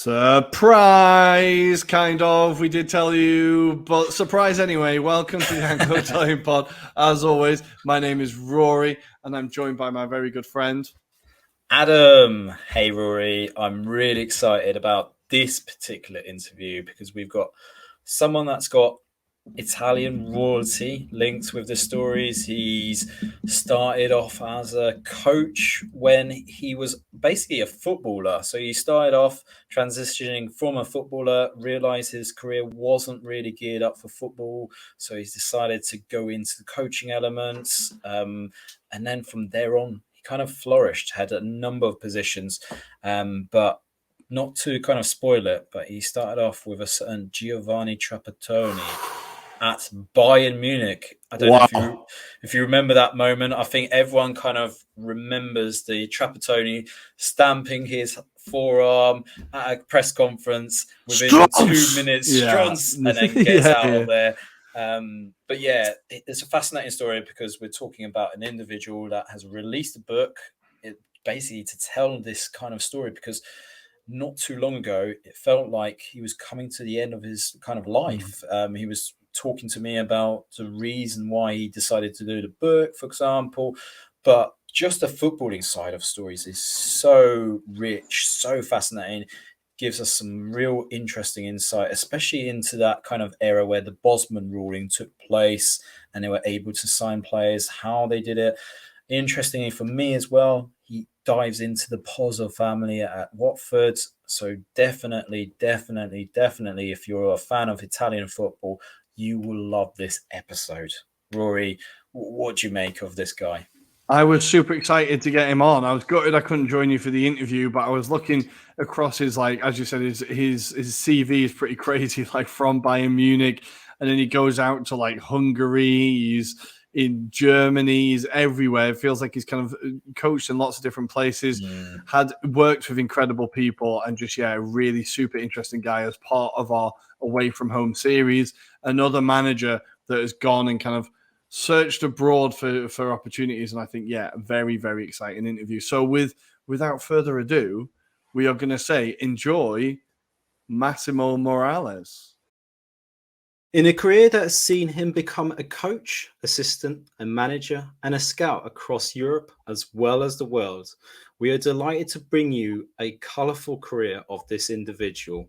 Surprise, kind of. We did tell you, but surprise anyway. Welcome to the Anglo-Italian pod. As always, my name is Rory, and I'm joined by my very good friend, Adam. Hey, Rory. I'm really excited about this particular interview because we've got someone that's got Italian royalty linked with the stories. He's started off as a coach when he was basically a footballer. So he started off transitioning from a footballer, realized his career wasn't really geared up for football. So he's decided to go into the coaching elements. And then from there on, he kind of flourished, had a number of positions, but not to kind of spoil it, but he started off with a certain Giovanni Trappattoni at Bayern Munich. I don't know if you remember that moment. I think everyone kind of remembers the Trappattoni stamping his forearm at a press conference within 2 minutes, and then gets out of there. But yeah, it's a fascinating story because we're talking about an individual that has released a book basically to tell this kind of story, because not too long ago, it felt like he was coming to the end of his kind of life. He was talking to me about the reason why he decided to do the book, for example. But just the footballing side of stories is so rich, so fascinating. Gives us some real interesting insight, especially into that kind of era where the Bosman ruling took place and they were able to sign players, how they did it. Interestingly for me as well, he dives into the Pozzo family at Watford. So definitely, if you're a fan of Italian football, you will love this episode. Rory, what do you make of this guy? I was super excited to get him on. I was gutted I couldn't join you for the interview, but I was looking across his, like, as you said, his CV is pretty crazy, like from Bayern Munich, and then he goes out to like Hungary, he's in Germany, he's everywhere. It feels like he's kind of coached in lots of different places, had worked with incredible people, and just, a really super interesting guy as part of our Away From Home series. Another manager that has gone and kind of searched abroad for opportunities, and I think, very, very exciting interview. So without further ado, we are going to say enjoy Massimo Morales. In a career that has seen him become a coach, assistant, a manager, and a scout across Europe as well as the world, we are delighted to bring you a colourful career of this individual.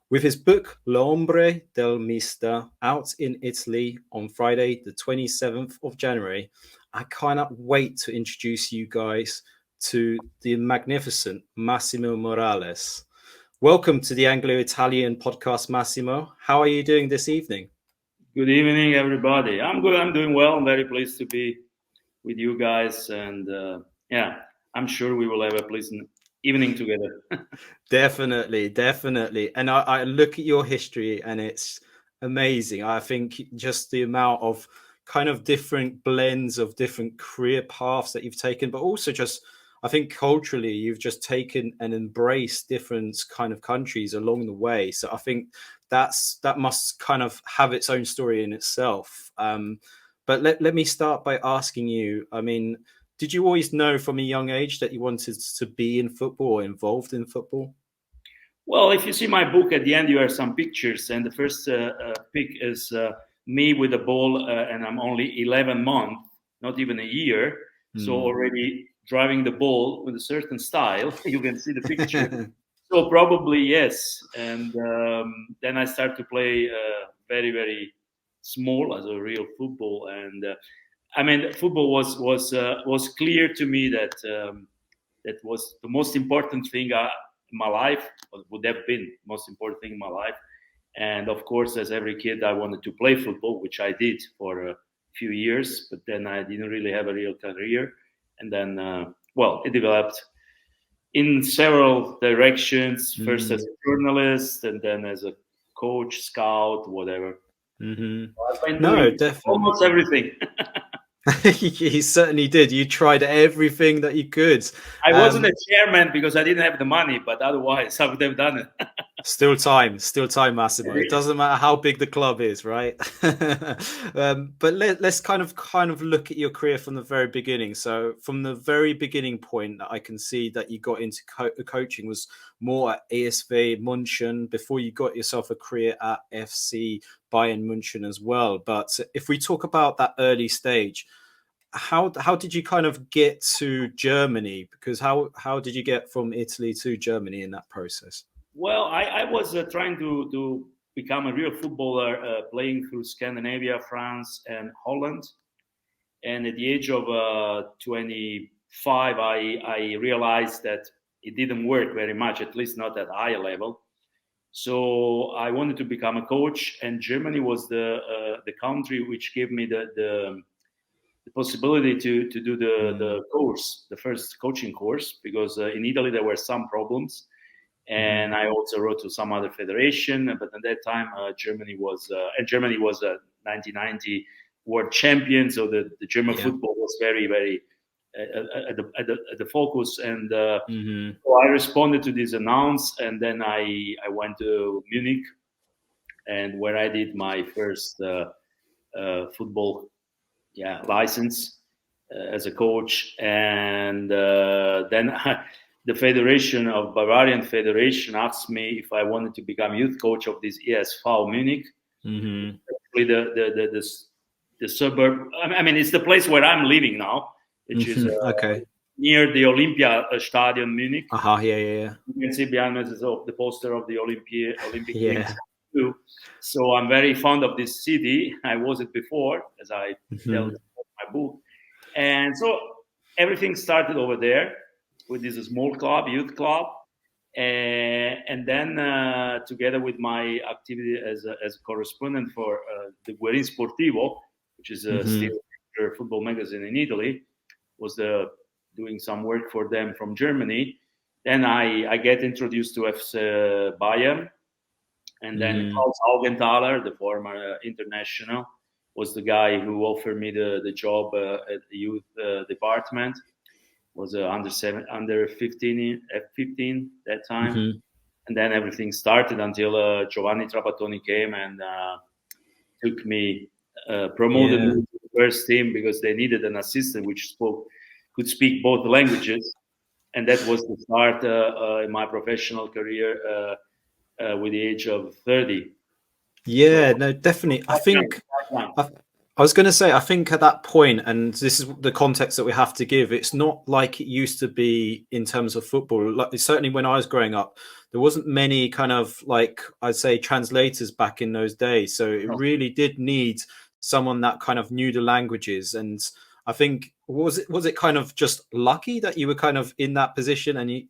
With his book, L'Ombre del Mister, out in Italy on Friday, the 27th of January, I cannot wait to introduce you guys to the magnificent Massimo Morales. Welcome to the Anglo-Italian podcast, Massimo. How are you doing this evening? Good evening, everybody. I'm good. I'm doing well. I'm very pleased to be with you guys. And I'm sure we will have a pleasant evening together. Definitely. And I look at your history and it's amazing. I think just the amount of kind of different blends of different career paths that you've taken, but also just, I think culturally, you've just taken and embraced different kind of countries along the way. So I think that must kind of have its own story in itself. But let me start by asking you, I mean, did you always know from a young age that you wanted to be in football or involved in football? Well, if you see my book at the end, you have some pictures. And the first pic is me with the ball, and I'm only 11 months, not even a year. So already driving the ball with a certain style. You can see the picture. So probably yes. And then I started to play very, very small as a real football. And I mean, football was clear to me that that was the most important thing in my life, or would have been the most important thing in my life. And of course, as every kid, I wanted to play football, which I did for a few years, but then I didn't really have a real career. And then, it developed in several directions, first as a journalist and then as a coach, scout, whatever. No, definitely. Almost everything. You certainly did. You tried everything that you could. I wasn't a chairman because I didn't have the money, but otherwise I would have done it. Still time, Massimo. It doesn't matter how big the club is, right? But let's kind of look at your career from the very beginning. So from the very beginning point, that I can see that you got into coaching was more at ASV München before you got yourself a career at FC Bayern München as well. But if we talk about that early stage, how did you kind of get to Germany? Because how did you get from Italy to Germany in that process? Well, I was trying to become a real footballer, playing through Scandinavia, France, and Holland. And at the age of 25, I realized that it didn't work very much, at least not at high level. So I wanted to become a coach, and Germany was the country which gave me the possibility to do the course, the first coaching course, because in Italy there were some problems. And I also wrote to some other federation, but at that time Germany was 1990 world champion, so the German football was very, very at the focus. And so I responded to this announce, and then I went to Munich, and where I did my first football license as a coach, and then. The Federation of Bavarian Federation asked me if I wanted to become youth coach of this ESV Munich. The suburb. I mean, it's the place where I'm living now, which is near the Olympia Stadion, Munich. Yeah. You can see behind us the poster of the Olympic Games too. So I'm very fond of this city. I was it before, as I tell in my book, and so everything started over there with this small club, youth club, and then together with my activity as a correspondent for the Guerin Sportivo, which is still a football magazine in Italy, was doing some work for them from Germany. Then I get introduced to FC Bayern, and then Klaus Augenthaler, the former international, was the guy who offered me the job at the youth department. Was under 15 that time, and then everything started until Giovanni Trappattoni came and took me, promoted me to the first team because they needed an assistant which could speak both languages, and that was the start in my professional career with the age of 30. Yeah, no, definitely. I was going to say, I think at that point, and this is the context that we have to give, it's not like it used to be in terms of football. Like, certainly when I was growing up, there wasn't many kind of, like, I'd say, translators back in those days. So it really did need someone that kind of knew the languages. And I think, was it kind of just lucky that you were kind of in that position and, he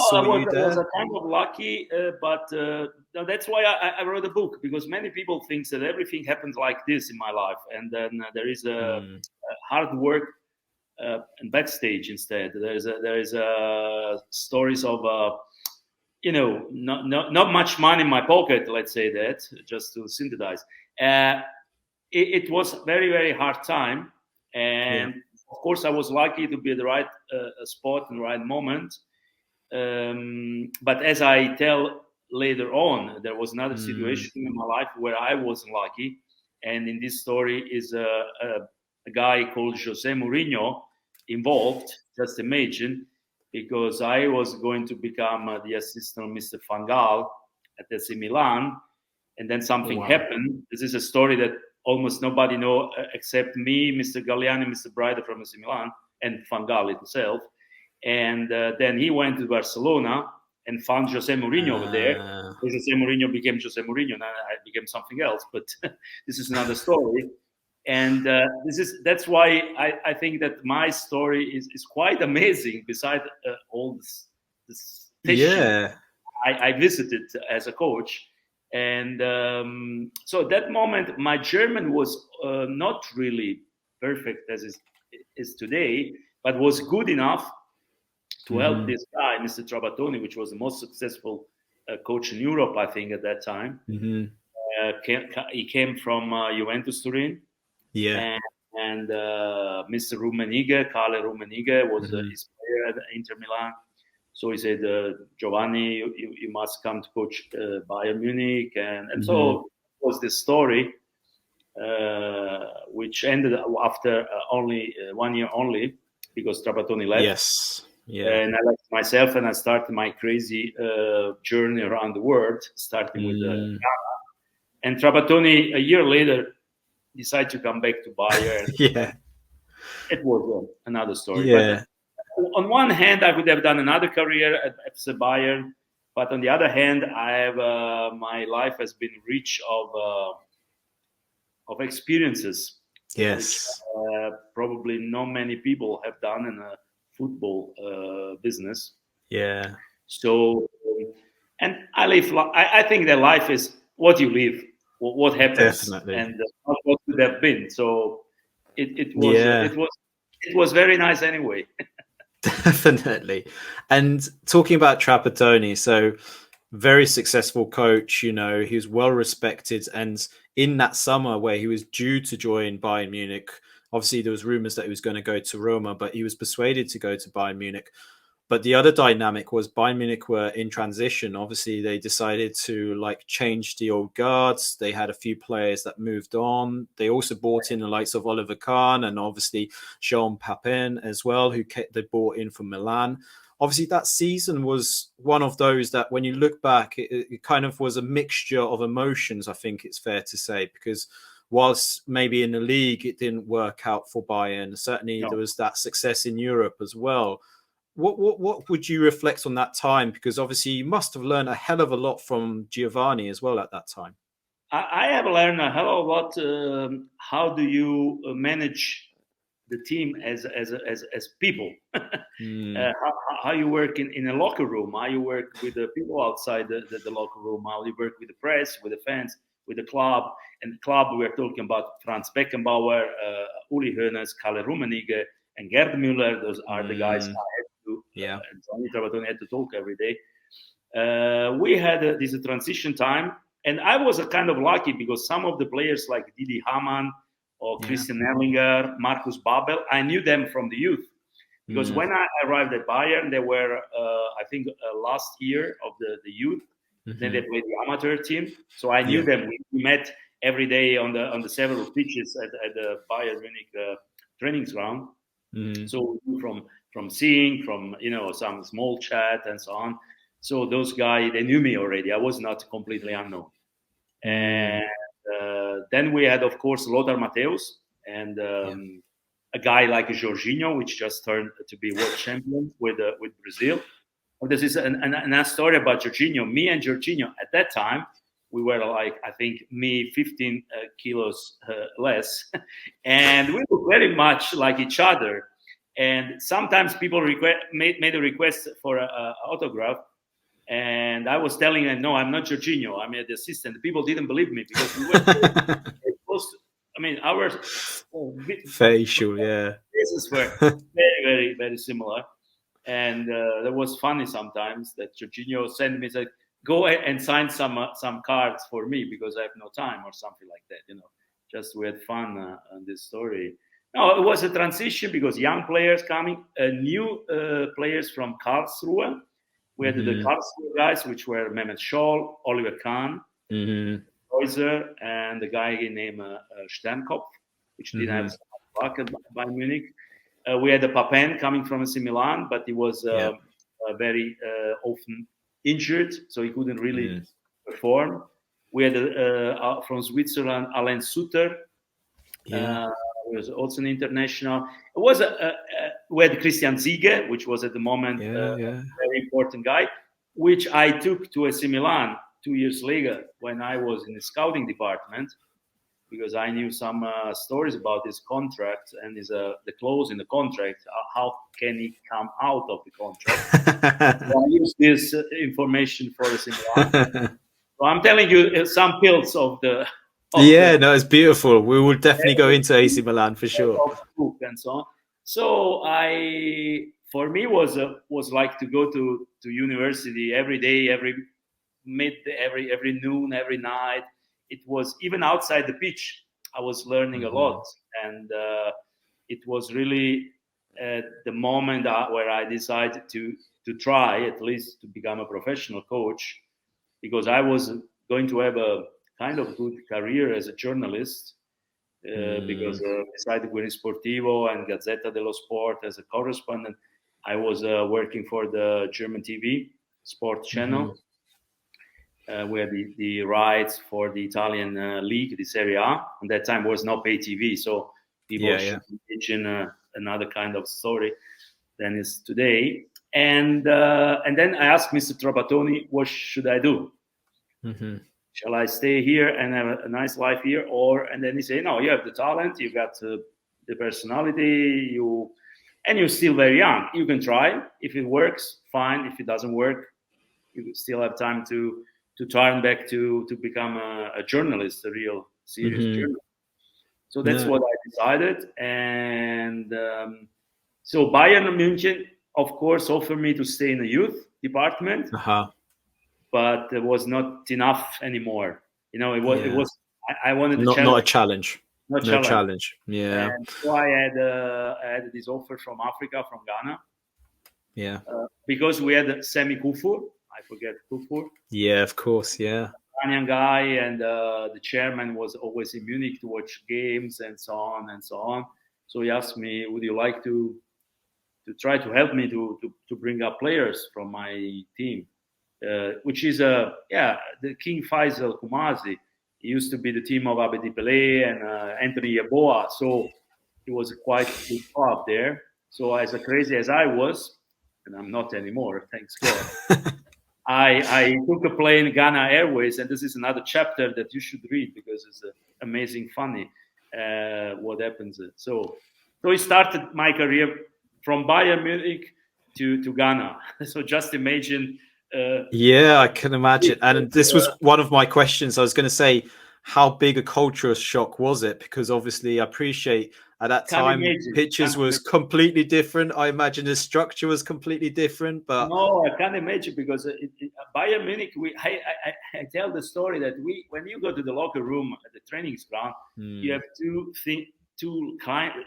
saw you there? I was a kind of lucky, but that's why I wrote a book, because many people think that everything happens like this in my life. And then there is a hard work and backstage instead. There is stories of, not much money in my pocket, let's say that, just to synthesize. It was very, very hard time. And of course, I was lucky to be at the right spot in the right moment. But as I tell later on, there was another situation in my life where I wasn't lucky. And in this story is a guy called Jose Mourinho involved, just imagine, because I was going to become the assistant of Mr. Van Gaal at AC Milan. And then something happened. This is a story that almost nobody know except me, Mr. Galliani, Mr. Brider from AC Milan, and Van Gaal himself. And then he went to Barcelona and found Jose Mourinho over there. Jose Mourinho became Jose Mourinho, and I became something else. But this is another story. And that's why I think that my story is quite amazing. Beside all this I visited as a coach. And so at that moment, my German was not really perfect as it is today, but was good enough to help this guy, Mr. Trappattoni, which was the most successful coach in Europe, I think, at that time. He came from Juventus Turin. And Mr. Rummenigge, Carlo Rummenigge, was his player at Inter Milan. So he said, Giovanni, you must come to coach Bayern Munich. And so it was this story, which ended after only 1 year only, because Trappattoni left. Yes. Yeah. And I left myself, and I started my crazy journey around the world, starting with Ghana. And Trappattoni, a year later, decided to come back to Bayern. Yeah. It was another story. Yeah. But on one hand, I would have done another career at FC Bayern, but on the other hand, I have my life has been rich of experiences. Yes. Which, probably not many people have done in a football business. Yeah. So, and I think that life is what you live, what happens, Definitely. and not what could have been. So, it was very nice anyway. Definitely. And talking about Trappattoni, so very successful coach, he was well respected. And in that summer where he was due to join Bayern Munich, obviously there was rumors that he was going to go to Roma, but he was persuaded to go to Bayern Munich. But the other dynamic was Bayern Munich were in transition. Obviously, they decided to change the old guards. They had a few players that moved on. They also brought in the likes of Oliver Kahn and obviously Jean Papin as well, who they brought in from Milan. Obviously, that season was one of those that when you look back, it kind of was a mixture of emotions, I think it's fair to say, because whilst maybe in the league it didn't work out for Bayern, certainly there was that success in Europe as well. What would you reflect on that time? Because obviously you must have learned a hell of a lot from Giovanni as well at that time. I have learned a hell of a lot. How do you manage the team as people? How you work in a locker room? How you work with the people outside the locker room? How you work with the press, with the fans, with the club? And the club, we are talking about Franz Beckenbauer, Uli Hoeneß, Kalle Rummenigge, and Gerd Müller. Those are the guys I had to. Giovanni Trappattoni had to talk every day. We had this transition time, and I was kind of lucky because some of the players like Didi Hamann or Christian Erlinger, Markus Babel, I knew them from the youth. Because when I arrived at Bayern, they were, I think, last year of the youth. Then they played the amateur team, so I knew them. We met every day on the several pitches at the Bayern Munich training ground. So from seeing, from some small chat and so on. So those guys, they knew me already. I was not completely unknown. And then we had, of course, Lothar Matthäus and a guy like Jorginho, which just turned to be world champion with Brazil. This is a story about Jorginho. Me and Jorginho at that time, we were I think me 15 kilos less, and we were very much like each other. And sometimes people made a request for an autograph, and I was telling them, no, I'm not Jorginho, I'm the assistant. People didn't believe me because we were close. Our facial, faces were very, very, very similar. And that was funny sometimes that Jorginho sent me, said, go and sign some cards for me because I have no time or something like that. Just we had fun on this story. No, it was a transition because young players coming, new players from Karlsruhe. We had the Karlsruhe guys, which were Mehmet Scholl, Oliver Kahn, Kreuzer, and the guy named Sternkopf, which didn't have luck at Bayern Munich. We had the Papin coming from AC Milan, but he was very often injured, so he couldn't really perform. We had from Switzerland, Alain Sutter. He was also an international. It was we had Christian Ziege, which was at the moment a very important guy, which I took to AC Milan 2 years later when I was in the scouting department, because I knew some stories about his contract and the clause in the contract. How can he come out of the contract? So I used this information for AC Milan. So I'm telling you some pills of the. No, it's beautiful. We will definitely go into AC Milan for sure. And so on. So for me was like to go to university every day, every noon, every night. It was even outside the pitch. I was learning a lot, and it was really the moment where I decided to try at least to become a professional coach, because I was going to have a kind of good career as a journalist. Because besides Guerri Sportivo and Gazzetta dello Sport as a correspondent, I was working for the German TV sport channel. We had the rights for the Italian league, the Serie A. At that time was not pay TV, so people should imagine another kind of story than is today. And then I asked Mr. Trappattoni, what should I do? Shall I stay here and have a nice life here? And then he said, no, you have the talent, you got the personality, and you're still very young. You can try. If it works, fine. If it doesn't work, you still have time to turn back to become a journalist, a real serious journalist. So that's what I decided. And so Bayern Munich, of course, offered me to stay in the youth department. But it was not enough anymore. It was. I wanted not a challenge. No challenge. Yeah. And so I had this offer from Africa, from Ghana. Yeah. Because we had Semi Kufur. I forget Kufur. Yeah, of course. Yeah. Ghanaian guy, and the chairman was always in Munich to watch games and so on and so on. So he asked me, "Would you like to try to help me to bring up players from my team?" Which is the King Faisal Kumazi. He used to be the team of Abedi Pelé and Anthony Yeboah, so it was quite good up there. So as crazy as I was, and I'm not anymore, thanks God, I took a plane, Ghana Airways, and this is another chapter that you should read because it's amazing, funny what happens. So he started my career from Bayern Munich to Ghana. So just imagine. I can imagine. And this was one of my questions. I was going to say, how big a cultural shock was it? Because obviously I appreciate at that time pitches was completely different. I imagine the structure was completely different. But no, I can't imagine because Bayern Munich, I tell the story that when you go to the locker room at the training ground, you have two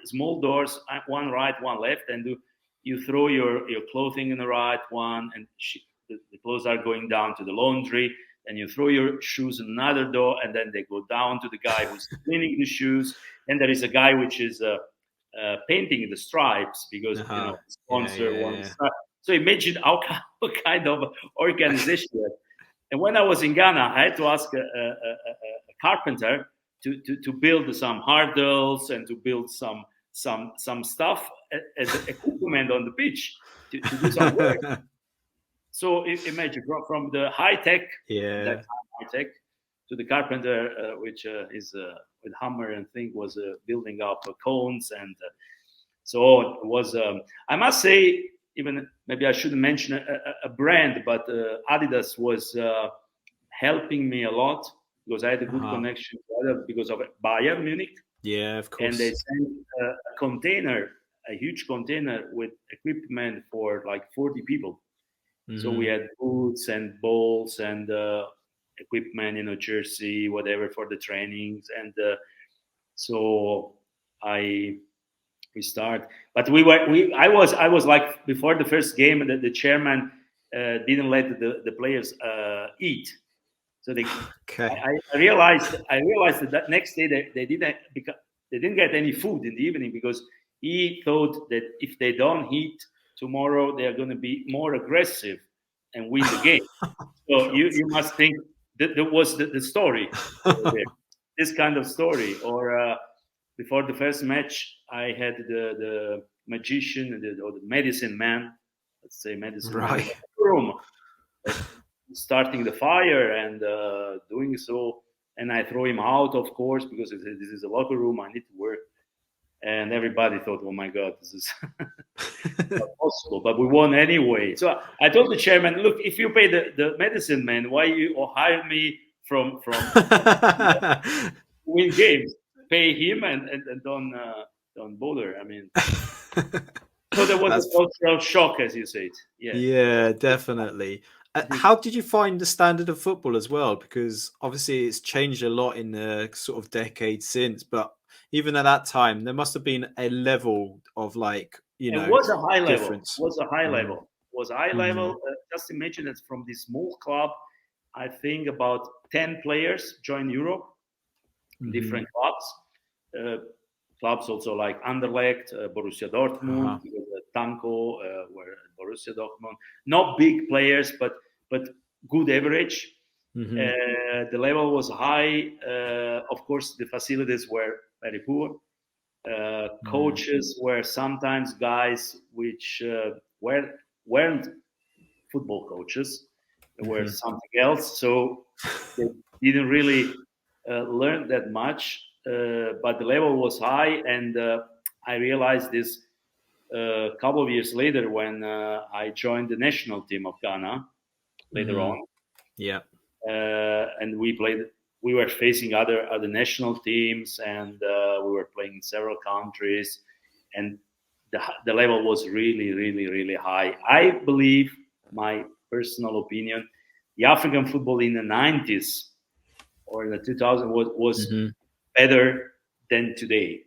small doors, one right, one left, and you throw your clothing in the right one, and the clothes are going down to the laundry, and you throw your shoes in another door, and then they go down to the guy who's cleaning the shoes. And there is a guy which is painting the stripes because the sponsor wants. So imagine what kind of organization. And when I was in Ghana, I had to ask a carpenter to build some hurdles and to build some stuff as equipment on the pitch to do some work. So imagine from the high tech, to the carpenter, which is with hammer and thing, was building up cones, and so it was. I must say, even maybe I shouldn't mention a brand, but Adidas was helping me a lot because I had a good connection because of Bayern Munich. Yeah, of course. And they sent a huge container with equipment for like 40 people. So we had boots and balls and equipment, jersey, whatever for the trainings, and so we start. But I was like before the first game, the chairman didn't let the players eat. So I realized that next day they didn't get any food in the evening because he thought that if they don't eat tomorrow, they are going to be more aggressive and win the game. So you must think that was the story. This kind of story. Or before the first match, I had the magician or the medicine man, let's say medicine man, in the room, starting the fire and doing so. And I throw him out, of course, because this is a locker room. I need to work. And everybody thought, oh my God, this is not possible. But we won anyway. So I told the chairman, look, if you pay the medicine man, why you hire me from win games? Pay him and don't bother. I mean, so there was a cultural shock, as you said. Yeah, definitely. How did you find the standard of football as well? Because obviously it's changed a lot in the sort of decade since, but even at that time, there must have been a level of it was a high difference. level. It was a high level. was high level. Just imagine that from this small club, I think about 10 players joined Europe, different clubs. Clubs also like Anderlecht, Borussia Dortmund, Tanko, were Borussia Dortmund. Not big players, but good average. The level was high. Of course, the facilities were very poor. Coaches were sometimes guys which weren't football coaches. They were something else. So they didn't really learn that much. But the level was high, and I realized this a couple of years later when I joined the national team of Ghana later on. Yeah. And we were facing other national teams, and we were playing in several countries, and the level was really, really, really high. I believe, my personal opinion, the African football in the 90s or in the 2000s was better than today.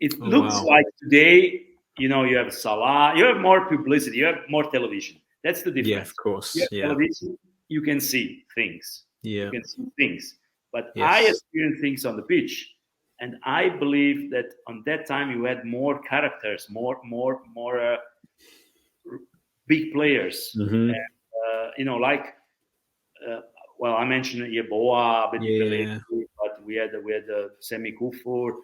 It looks like today, you have Salah, you have more publicity, you have more television. That's the difference. Yeah, of course. You have television, you can see things. Yeah. You can see things. But I experienced things on the pitch. And I believe that on that time you had more characters, more big players. And, I mentioned Yeboah, but we had Semi Kufur,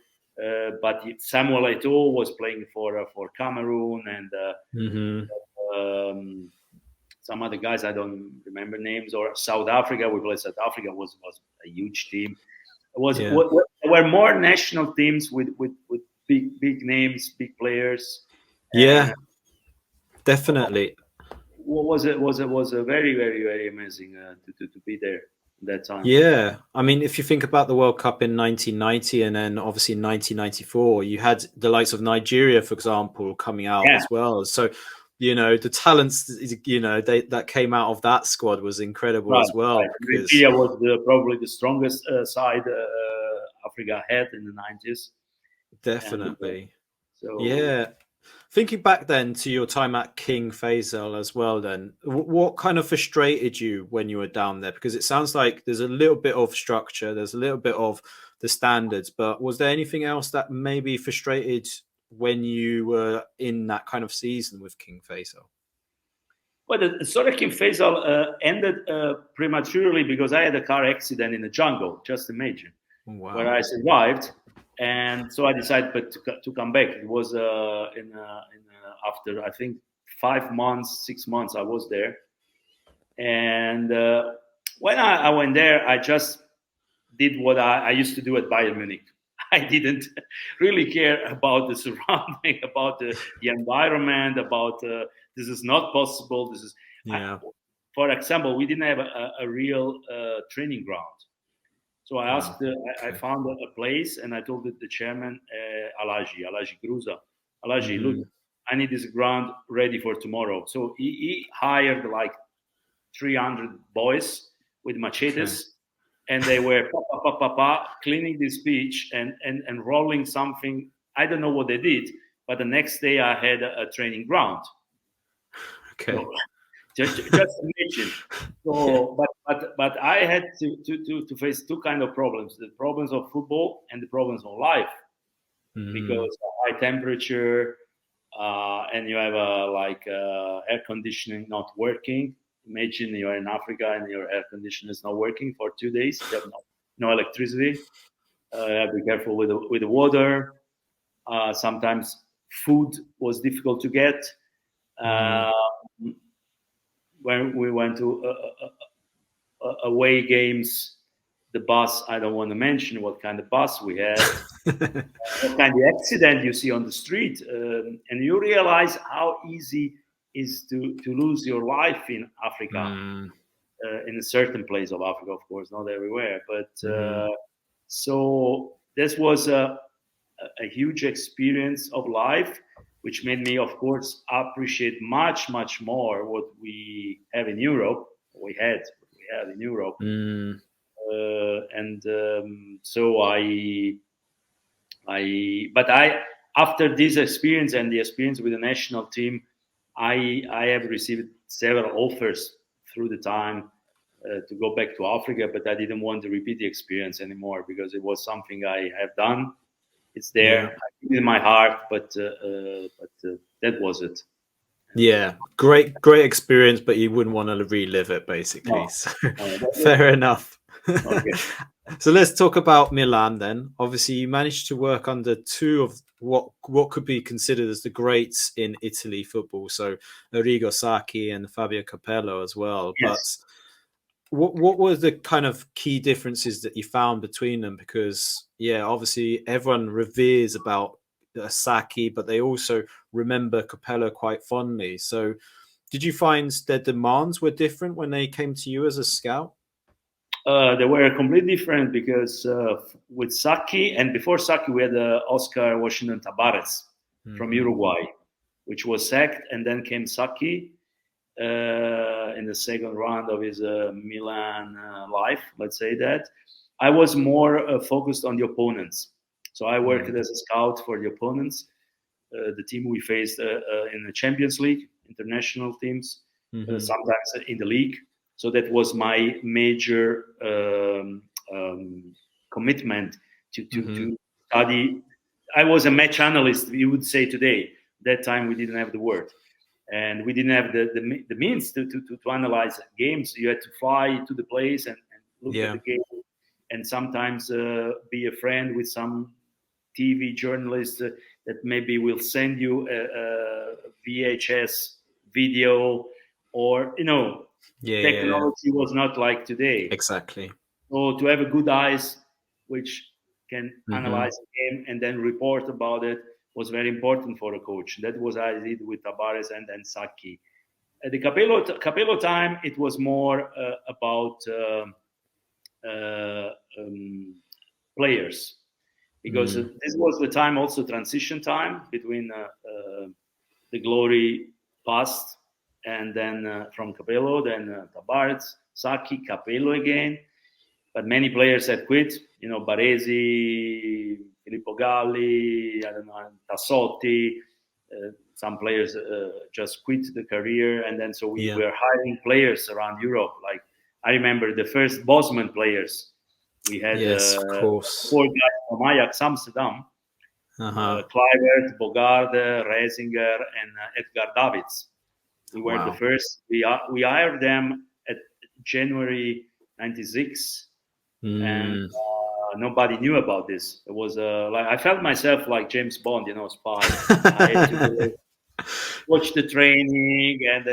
but Samuel Eto'o was playing for Cameroon, and some other guys I don't remember names. Or South Africa, we played South Africa, was a huge team. There were more national teams with big names, big players. Yeah, definitely. Was a very, very, very amazing to be there at that time. Yeah, I mean, if you think about the World Cup in 1990 and then obviously in 1994, you had the likes of Nigeria, for example, coming out as well. So, the talents, that came out of that squad was incredible as well. Nigeria was probably the strongest side Africa had in the 90s. Definitely. Yeah. Thinking back then to your time at King Faisal as well, then what kind of frustrated you when you were down there? Because it sounds like there's a little bit of structure, there's a little bit of the standards, but was there anything else that maybe frustrated when you were in that kind of season with King Faisal? Well, the story of King Faisal ended prematurely because I had a car accident in the jungle, just imagine, where I survived. And so I decided to come back. It was after, I think, 5 months, 6 months I was there. And when I went there, I just did what I used to do at Bayern Munich. I didn't really care about the surrounding, about the environment, about this is not possible. This is, for example, we didn't have a real training ground. So I asked, I found a place, and I told the chairman, Alaji Gruza, look, I need this ground ready for tomorrow. So he hired like 300 boys with machetes, and they were cleaning this pitch and rolling something. I don't know what they did, but the next day I had a training ground. Okay. So, just imagine. So, but I had to face two kind of problems: the problems of football and the problems of life, because high temperature, and you have air conditioning not working. Imagine you're in Africa and your air conditioner is not working for 2 days. You have no electricity. Be careful with the water. Sometimes food was difficult to get. When we went to away games, the bus, I don't want to mention what kind of bus we had, what kind of accident you see on the street, and you realize how easy is to lose your life in Africa, in a certain place of Africa, of course, not everywhere. But so this was a huge experience of life, which made me, of course, appreciate much, much more what we have in Europe. So after this experience and the experience with the national team, I have received several offers through the time to go back to Africa, but I didn't want to repeat the experience anymore because it was something I have done. It's there in my heart, but that was it. Yeah, great experience, but you wouldn't want to relive it, basically. No. So, No, fair enough. Okay. So let's talk about Milan then. Obviously, you managed to work under two of what could be considered as the greats in Italy football. So Arigo, Sacchi, and Fabio Capello as well. Yes. But what were the kind of key differences that you found between them? Because obviously everyone reveres about Sacchi, but they also remember Capello quite fondly. So did you find their demands were different when they came to you as a scout? They were completely different because with Sacchi, and before Sacchi, we had Oscar Washington Tabares from Uruguay, which was sacked, and then came Sacchi in the second round of his Milan life, let's say that. I was more focused on the opponents. So I worked as a scout for the opponents, the team we faced in the Champions League, international teams, sometimes in the league. So that was my major commitment to study. I was a match analyst, we would say today. That time we didn't have the word. And we didn't have the means to analyze games. You had to fly to the place and look at the game, and sometimes be a friend with some TV journalist that maybe will send you a VHS video, or technology was not like today. Exactly. So to have a good eyes, which can analyze the game and then report about it, was very important for a coach. That was I did with Tabares and then Sacchi. At the Capello time, it was more about players, because this was the time, also transition time between the glory past, and then from Capello, then Tabares, Sacchi, Capello again. But many players had quit. Baresi, Filippo Galli, I don't know, Tassotti. Some players just quit the career, and then so we were hiring players around Europe. Like I remember the first Bosman players. We had of course 4 guys from Ajax Amsterdam: Kluivert, Bogarde, Reisinger, and Edgar Davids. We were the first. We hired them at January '96. And nobody knew about this. It was like I felt myself like James Bond, spy. I had to watch the training and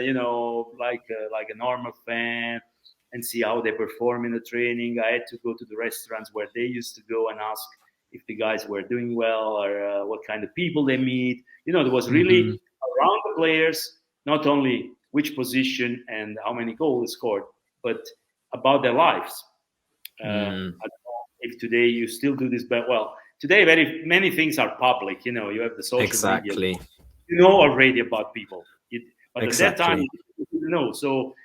like a normal fan, and see how they perform in the training. I had to go to the restaurants where they used to go and ask if the guys were doing well, or what kind of people they meet. There was really around the players, not only which position and how many goals scored, but about their lives. I don't know if today you still do this, but today very many things are public. You have the social media. You know already about people, but at that time you didn't know. So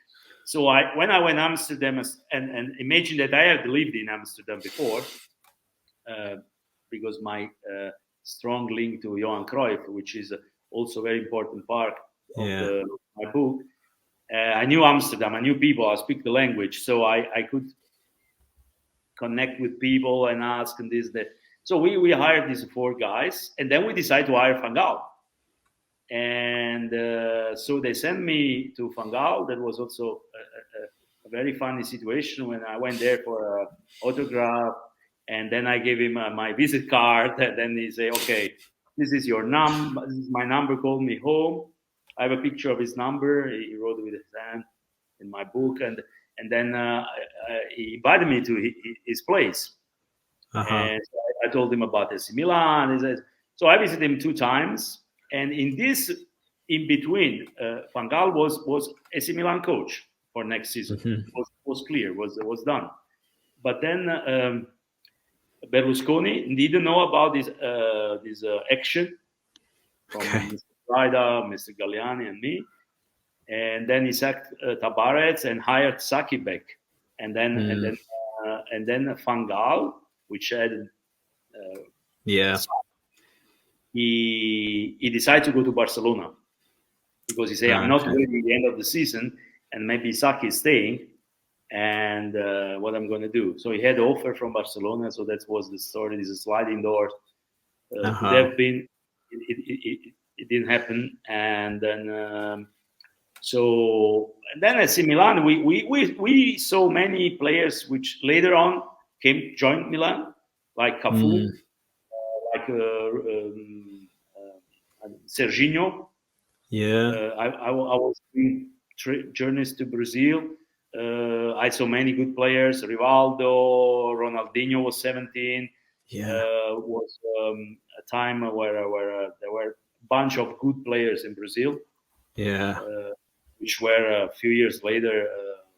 when I went to Amsterdam, and imagine that I had lived in Amsterdam before, because my strong link to Johan Cruyff, which is also a very important part of my book. I knew Amsterdam, I knew people, I speak the language, so I could connect with people and ask and this, that. So we hired these 4 guys, and then we decided to hire Van Gaal. And so they sent me to Van Gaal. That was also a very funny situation when I went there for an autograph, and then I gave him my visit card. And then he said, "Okay, this is your number. This is my number. Call me home." I have a picture of his number. He wrote it with his hand in my book, and then he invited me to his place. And I told him about AC Milan. So I visited him 2 times. And in between, Van Gaal was AC Milan coach for next season. Was clear, was done. But then Berlusconi didn't know about this action from Mr. Prida, Mr. Galliani, and me. And then he sacked Tabares and hired Sacchi back. And then Van Gaal, which had he decided to go to Barcelona. because he said, I'm not ready at the end of the season, and maybe Sacchi is staying, and what I'm going to do. So he had an offer from Barcelona, so that was the story. This is sliding door. Could have been, it didn't happen, and then and then AC Milan, we saw many players which later on joined Milan, like Cafu, like Serginho. Yeah. I was doing journeys to Brazil. I saw many good players. Rivaldo, Ronaldinho was 17. Yeah. Was a time where there were a bunch of good players in Brazil. Yeah. Which were a few years later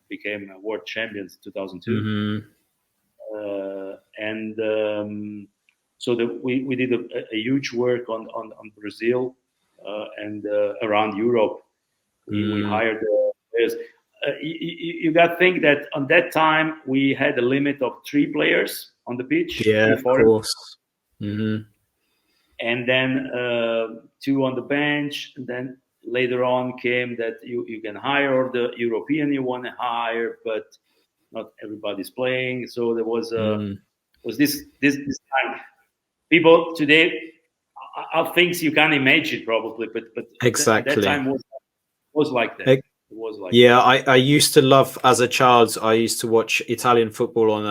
became world champions in 2002. So we did a huge work on Brazil and around Europe. We hired players. You got to think that on that time we had a limit of 3 players on the pitch. Yeah, of course. And then 2 on the bench. And then later on came that you can hire, or the European you want to hire, but not everybody's playing. So there was this time. People today are things you can't imagine probably, but exactly. At that time was like that. I used to love, as a child, I used to watch Italian football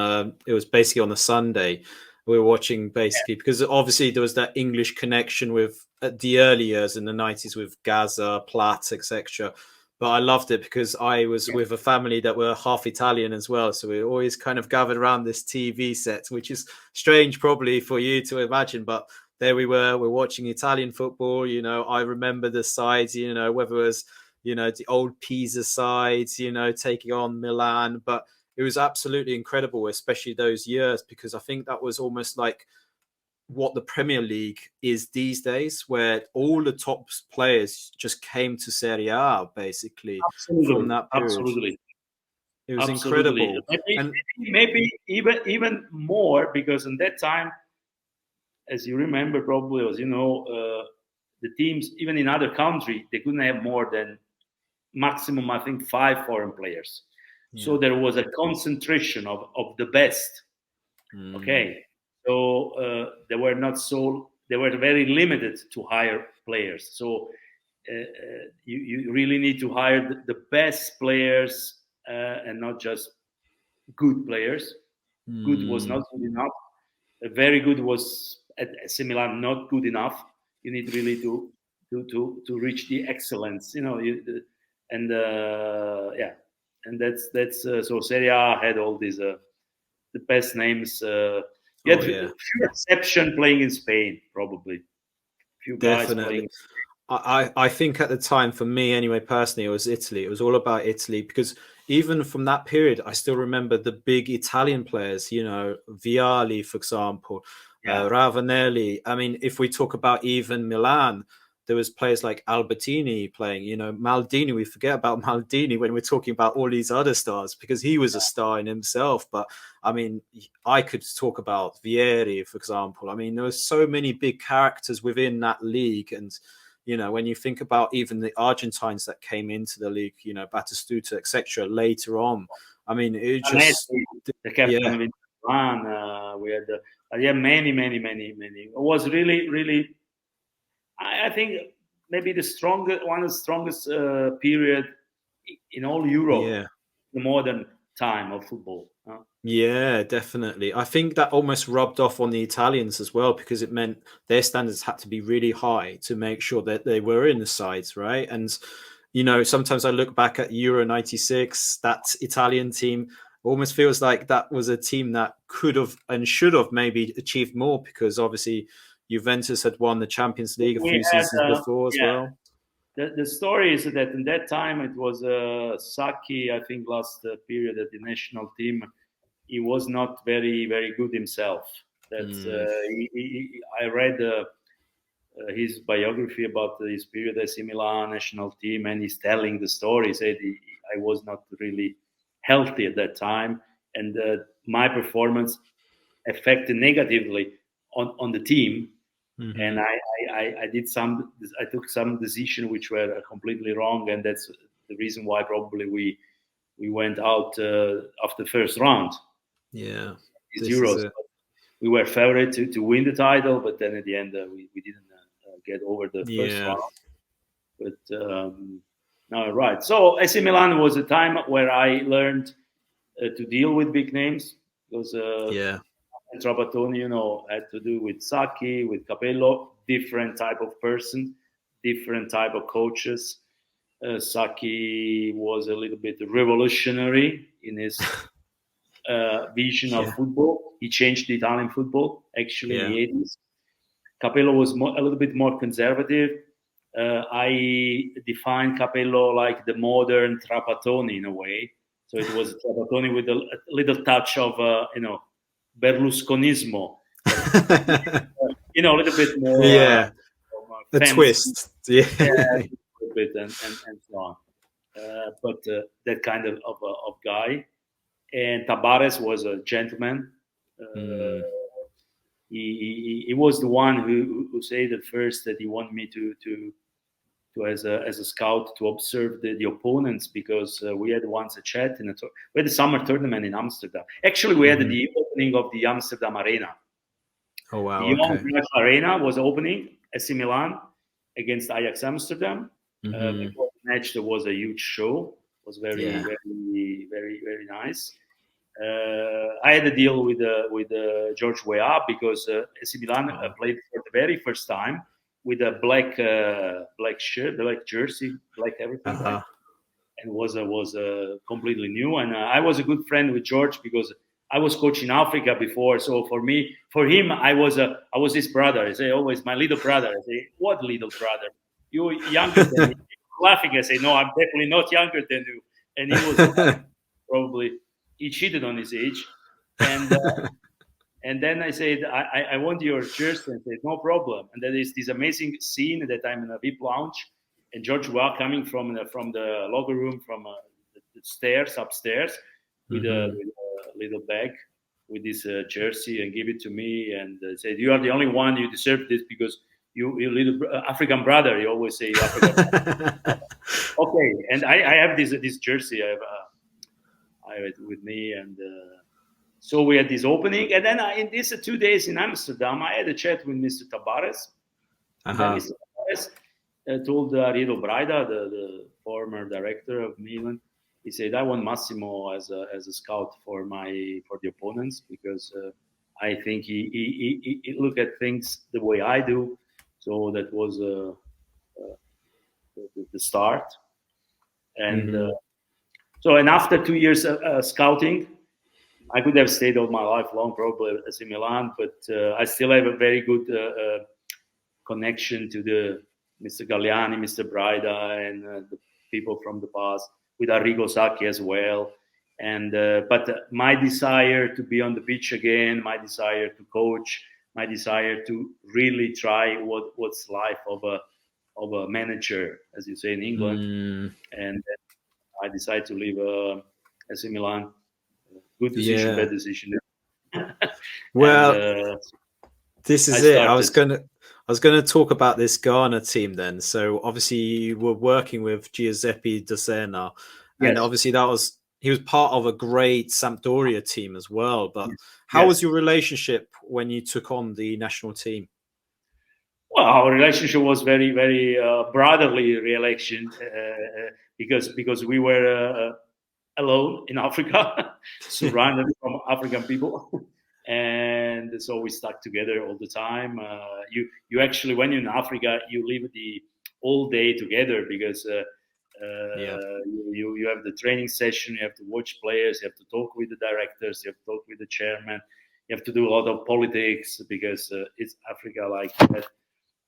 it was basically on a Sunday. We were watching basically because obviously there was that English connection with the early years in the 90s with Gaza, Platt, etc. But I loved it because I was with a family that were half Italian as well. So we always kind of gathered around this TV set, which is strange probably for you to imagine. But there we're watching Italian football. I remember the sides, whether it was, the old Pisa sides, taking on Milan. But it was absolutely incredible, especially those years, because I think that was almost like what the Premier League is these days, where all the top players just came to Serie A basically from that period. Absolutely. It was incredible. Maybe even more, because in that time, as you remember probably, as the teams, even in other countries, they couldn't have more than maximum, I think, 5 foreign players. Yeah. So there was a concentration of the best. Okay. So they were very limited to hire players. So you really need to hire the best players and not just good players. Good was not good enough. Very good was at AC Milan not good enough. You need really to reach the excellence. And that's so Serie A had all these the best names. You had few exception playing in Spain, probably. Few guys Definitely. playing. I think at the time, for me anyway, personally, it was Italy. It was all about Italy, because even from that period, I still remember the big Italian players, Vialli, for example, Ravanelli. I mean, if we talk about even Milan, there was players like Albertini playing, Maldini. We forget about Maldini when we're talking about all these other stars, because he was a star in himself. But I mean, I could talk about Vieri, for example. I mean, there were so many big characters within that league. And, when you think about even the Argentines that came into the league, Batistuta, etc. later on, I mean, it just... the captain of Milan, we had many. It was really, really... I think maybe one of the strongest period in all Europe, the modern time of football. Yeah, definitely. I think that almost rubbed off on the Italians as well, because it meant their standards had to be really high to make sure that they were in the sides, right? And, sometimes I look back at Euro 96, that Italian team almost feels like that was a team that could have and should have maybe achieved more, because obviously Juventus had won the Champions League a few seasons before as well. The story is that in that time it was Sacchi, I think, last period at the national team. He was not very, very good himself. That's I read his biography about his period at AC Milan national team, and he's telling the story. He said I was not really healthy at that time, and my performance affected negatively on the team. and I took some decision which were completely wrong, and that's the reason why probably we went out after the first round. Yeah, These Euros. We were favorite to win the title, but then at the end we didn't get over the first round. But no, right. So AC Milan was a time where I learned to deal with big names, because Trappattoni, had to do with Sacchi, with Capello, different type of person, different type of coaches. Sacchi was a little bit revolutionary in his vision of football. He changed the Italian football, actually, in the 80s. Capello was a little bit more conservative. I define Capello like the modern Trappattoni in a way. So it was Trappattoni with a little touch of, Berlusconismo. A little bit more. A twist. A little bit and so on. But that kind of guy. And Tabares was a gentleman. He was the one who said at first that he wanted me to as a scout to observe the opponents, because we had once a chat we had a summer tournament in Amsterdam. Actually, we had the opening of the Amsterdam Arena. Oh wow! The Johan Arena was opening AC Milan against Ajax Amsterdam. Before the match, there was a huge show. It was very, very, very, very nice. I had a deal with George Weah, because AC Milan played for the very first time with a black shirt, black jersey, black everything, and was completely new. And I was a good friend with George, because I was coaching Africa before. So for him, I was his brother. I say always my little brother. I say, what little brother? You younger than me? Laughing, I say, no, I'm definitely not younger than you. And he was probably. He cheated on his age, and then I said, I want your jersey, and said, no problem. And then there's this amazing scene that I'm in a VIP lounge, and George Weah coming from the locker room, from the stairs upstairs, with a little bag with this jersey, and give it to me, and said, you are the only one, you deserve this, because you little African brother. You always say African brother. Okay, and I have this jersey. I have it with me, and so we had this opening, and then in these 2 days in Amsterdam, I had a chat with Mr. Tabares. And then Mr. Tabares told Arigo, the former director of Milan, he said, I want Massimo as a scout for the opponents, because I think he look at things the way I do. So that was the start, and. So, and after 2 years scouting, I could have stayed all my life long, probably at AC Milan, but I still have a very good connection to the Mr. Galliani, Mr. Braida, and the people from the past, with Arigo, Sacchi as well. And but my desire to be on the pitch again, my desire to coach, my desire to really try what's life of a manager, as you say in England, and I decided to leave AC Milan. Good decision, bad decision. Well, this is it. I was gonna talk about this Ghana team then. So obviously you were working with Giuseppe Da Serna, and obviously he was part of a great Sampdoria team as well. But how was your relationship when you took on the national team? Well, our relationship was very, very brotherly relation, because we were alone in Africa, surrounded from African people, and so we stuck together all the time. You actually, when you're in Africa, you live the all day together, because you have the training session, you have to watch players, you have to talk with the directors, you have to talk with the chairman, you have to do a lot of politics, because it's Africa like that.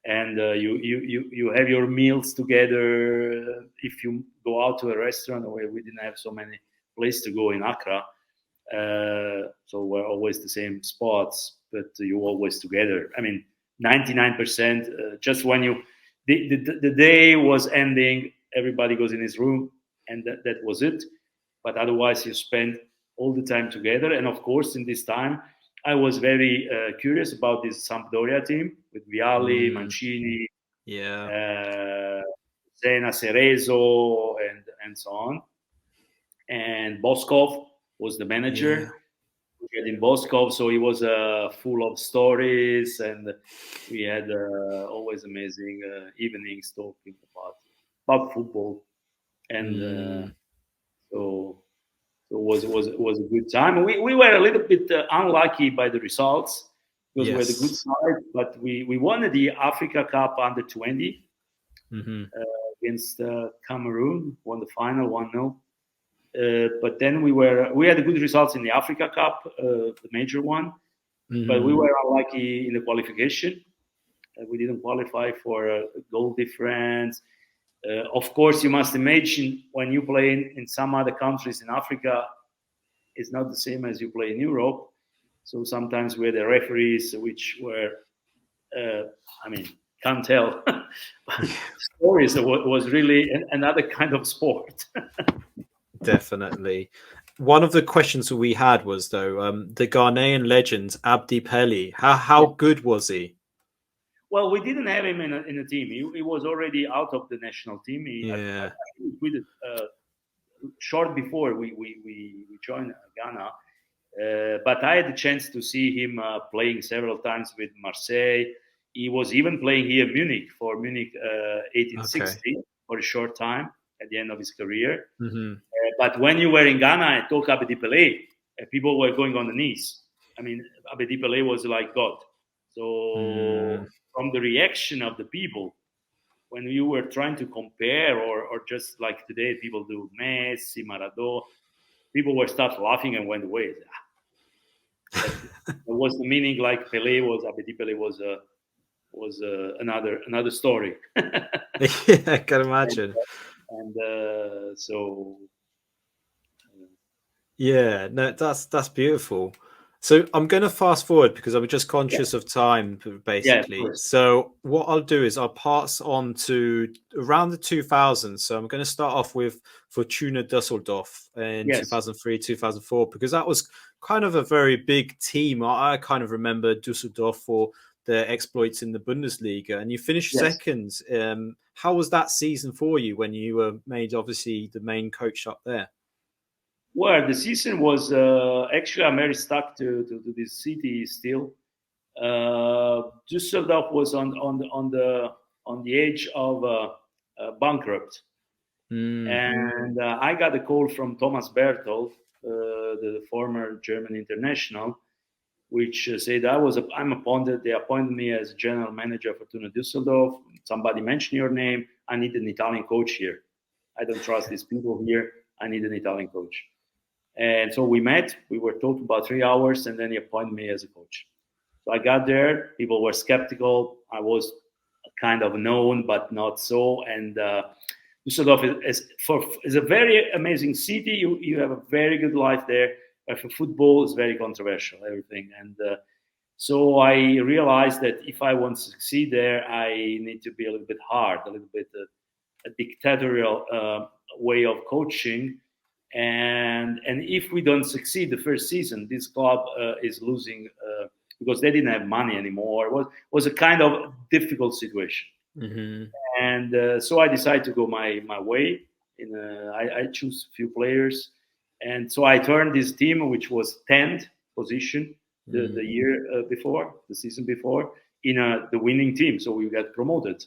And you have your meals together. If you go out to a restaurant, where we didn't have so many places to go in Accra, so we're always the same spots, but you always together. I mean, 99%. Just when the day was ending, everybody goes in his room, and that was it. But otherwise, you spend all the time together. And of course, in this time, I was very curious about this Sampdoria team with Vialli, Mancini, Zena, Cerezo, and so on. And Boskov was the manager. We had in Boskov, so he was full of stories, and we had always amazing evenings talking about football, and so it was a good time. We were a little bit unlucky by the results because we had a good side, but we won the Africa Cup under 20 against Cameroon, won the final 1-0. But then we had good results in the Africa Cup, the major one, but we were unlucky in the qualification. We didn't qualify for a goal difference. Of course, you must imagine when you play in some other countries in Africa, it's not the same as you play in Europe. So sometimes we had the referees which were, can't tell. Stories was really another kind of sport. Definitely. One of the questions we had was, though, the Ghanaian legend Abdi Pele. How good was he? Well, we didn't have him in a team. He was already out of the national team. I quit short before we joined Ghana. But I had the chance to see him playing several times with Marseille. He was even playing here in Munich for Munich 1860 for a short time at the end of his career. But when you were in Ghana and talk Abedi Pele, people were going on the knees. I mean, Abedi Pele was like God. So from the reaction of the people, when you were trying to compare or just like today people do Messi, Maradona, people were start laughing and went away. It was the meaning like Pele was, Abedi Pele was another story. Yeah, I can imagine. And so... Yeah, no, that's beautiful. So I'm going to fast forward because I'm just conscious of time, basically. Yeah, so what I'll do is I'll pass on to around the 2000s. So I'm going to start off with Fortuna Düsseldorf in 2003, 2004, because that was kind of a very big team. I kind of remember Düsseldorf for their exploits in the Bundesliga, and you finished second. How was that season for you when you were made, obviously, the main coach up there? Well, the season was actually I'm very stuck to this city still. Düsseldorf was on the edge of bankrupt, and I got a call from Thomas Berthold, the former German international, which said I'm appointed. They appointed me as general manager of Fortuna Düsseldorf. Somebody mentioned your name. I need an Italian coach here. I don't trust these people here. I need an Italian coach. And so we met, we were talking about 3 hours, and then he appointed me as a coach. So I got there, people were skeptical. I was kind of known, but not so. And Düsseldorf is a very amazing city. You have a very good life there. But for football, it's very controversial, everything. And so I realized that if I want to succeed there, I need to be a little bit hard, a little bit a dictatorial way of coaching. And if we don't succeed the first season, this club is losing because they didn't have money anymore. It was a kind of difficult situation. And so I decided to go my way. I choose a few players. And so I turned this team, which was 10th position the year before, the season before, in the winning team. So we got promoted.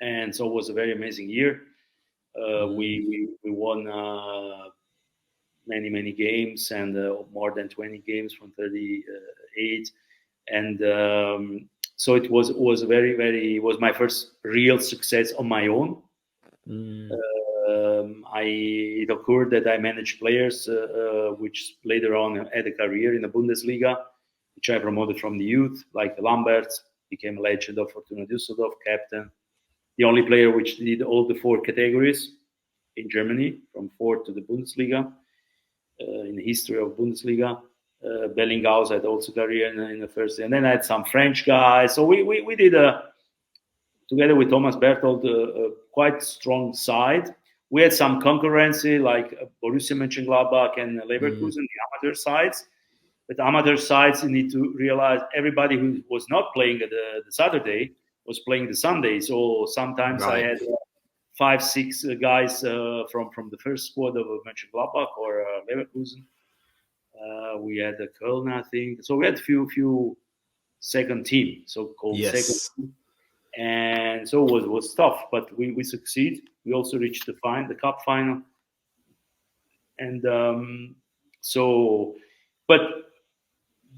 And so it was a very amazing year. We won many games and more than 20 games from 38, and so it was it was my first real success on my own. It occurred that I managed players which later on had a career in the Bundesliga, which I promoted from the youth, like Lambert became a legend of Fortuna Düsseldorf, captain. The only player which did all the 4 categories in Germany, from 4 to the Bundesliga, in the history of Bundesliga. Bellinghaus had also career in the first, and then I had some French guys. So we did together with Thomas Berthold a quite strong side. We had some concurrency like Borussia Mönchengladbach and Leverkusen, the amateur sides. But amateur sides, you need to realize everybody who was not playing the Saturday was playing the Sunday. So sometimes I had 5-6 guys from the first squad of Mönchengladbach or Leverkusen. We had a Köln, I think. So we had few second team, so-called second team. And so it was tough, but we succeed. We also reached the cup final. And but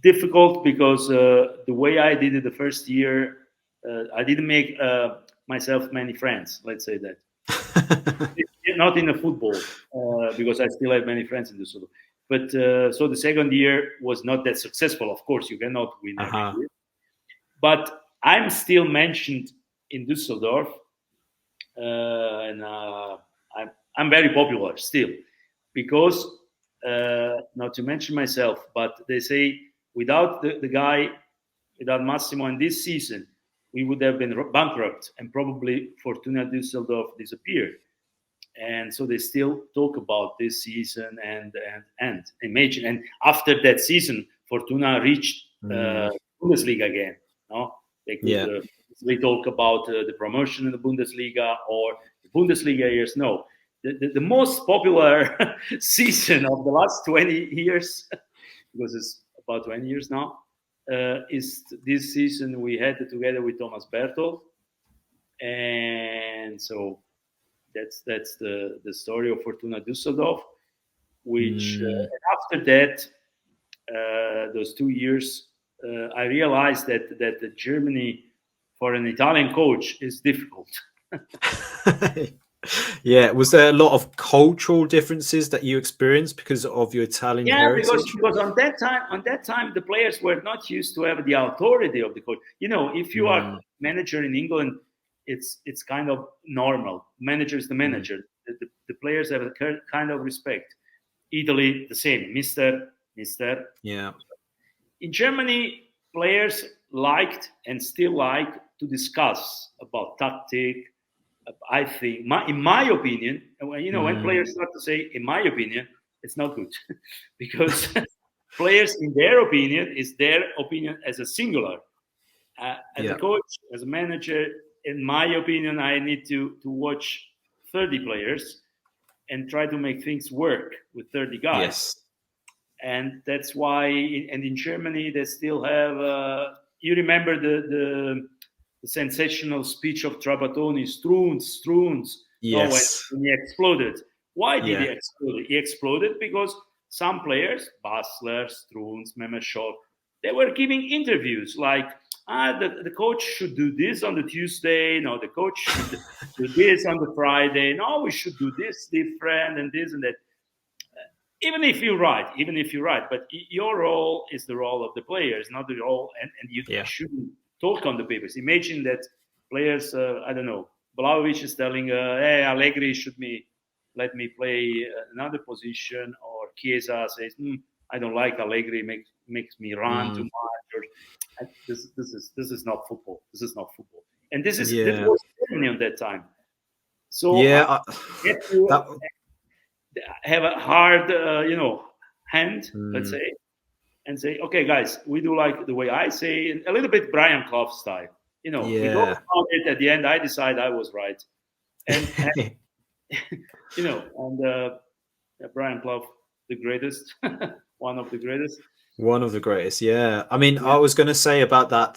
difficult because the way I did it the first year, I didn't make myself many friends, let's say that. Not in the football, because I still have many friends in Düsseldorf. But so the second year was not that successful. Of course, you cannot win every year. But I'm still mentioned in Düsseldorf, and I'm very popular still, because not to mention myself, but they say without the guy, without Massimo in this season, we would have been bankrupt and probably Fortuna Düsseldorf disappeared. And so they still talk about this season and imagine. And after that season, Fortuna reached Bundesliga again. No, they could talk about the promotion in the Bundesliga or the Bundesliga years. No, the most popular season of the last 20 years, because it's about 20 years now, is this season we had together with Thomas Berthold. And so that's the story of Fortuna Düsseldorf, which after that, those 2 years, I realized that Germany for an Italian coach is difficult. Yeah, was there a lot of cultural differences that you experienced because of your Italian heritage? Because on that time the players were not used to have the authority of the coach. You know, if you are manager in England, it's kind of normal. Manager is the manager. The players have a kind of respect. Italy, the same. Mister. Yeah. In Germany, players liked and still like to discuss about tactic. I think, in my opinion, when players start to say, in my opinion, it's not good. Because players, in their opinion, is their opinion as a singular. As a coach, as a manager, in my opinion, I need to watch 30 players and try to make things work with 30 guys. Yes. And that's why, and in Germany, they still have, you remember the sensational speech of Trappattoni, Struns, yes. when he exploded. Why did he explode? He exploded because some players, Basler, Struns, Mehmet Scholl, they were giving interviews like, the coach should do this on the Tuesday. No, the coach should do this on the Friday. No, we should do this different and this and that. Even if you're right, but your role is the role of the players, not the role, and you shouldn't talk on the papers. Imagine that players, I don't know, Vlahovic is telling, hey, Allegri should let me play another position, or Chiesa says, I don't like Allegri, makes me run too much. Or, this is not football. This is not football. And this was Germany on that time. So have a hard, hand, let's say, and say, okay, guys, we do like the way I say, a little bit Brian Clough style. We go about it. At the end, I decide I was right, and Brian Clough, the greatest, one of the greatest. One of the greatest, yeah. I mean, I was going to say about that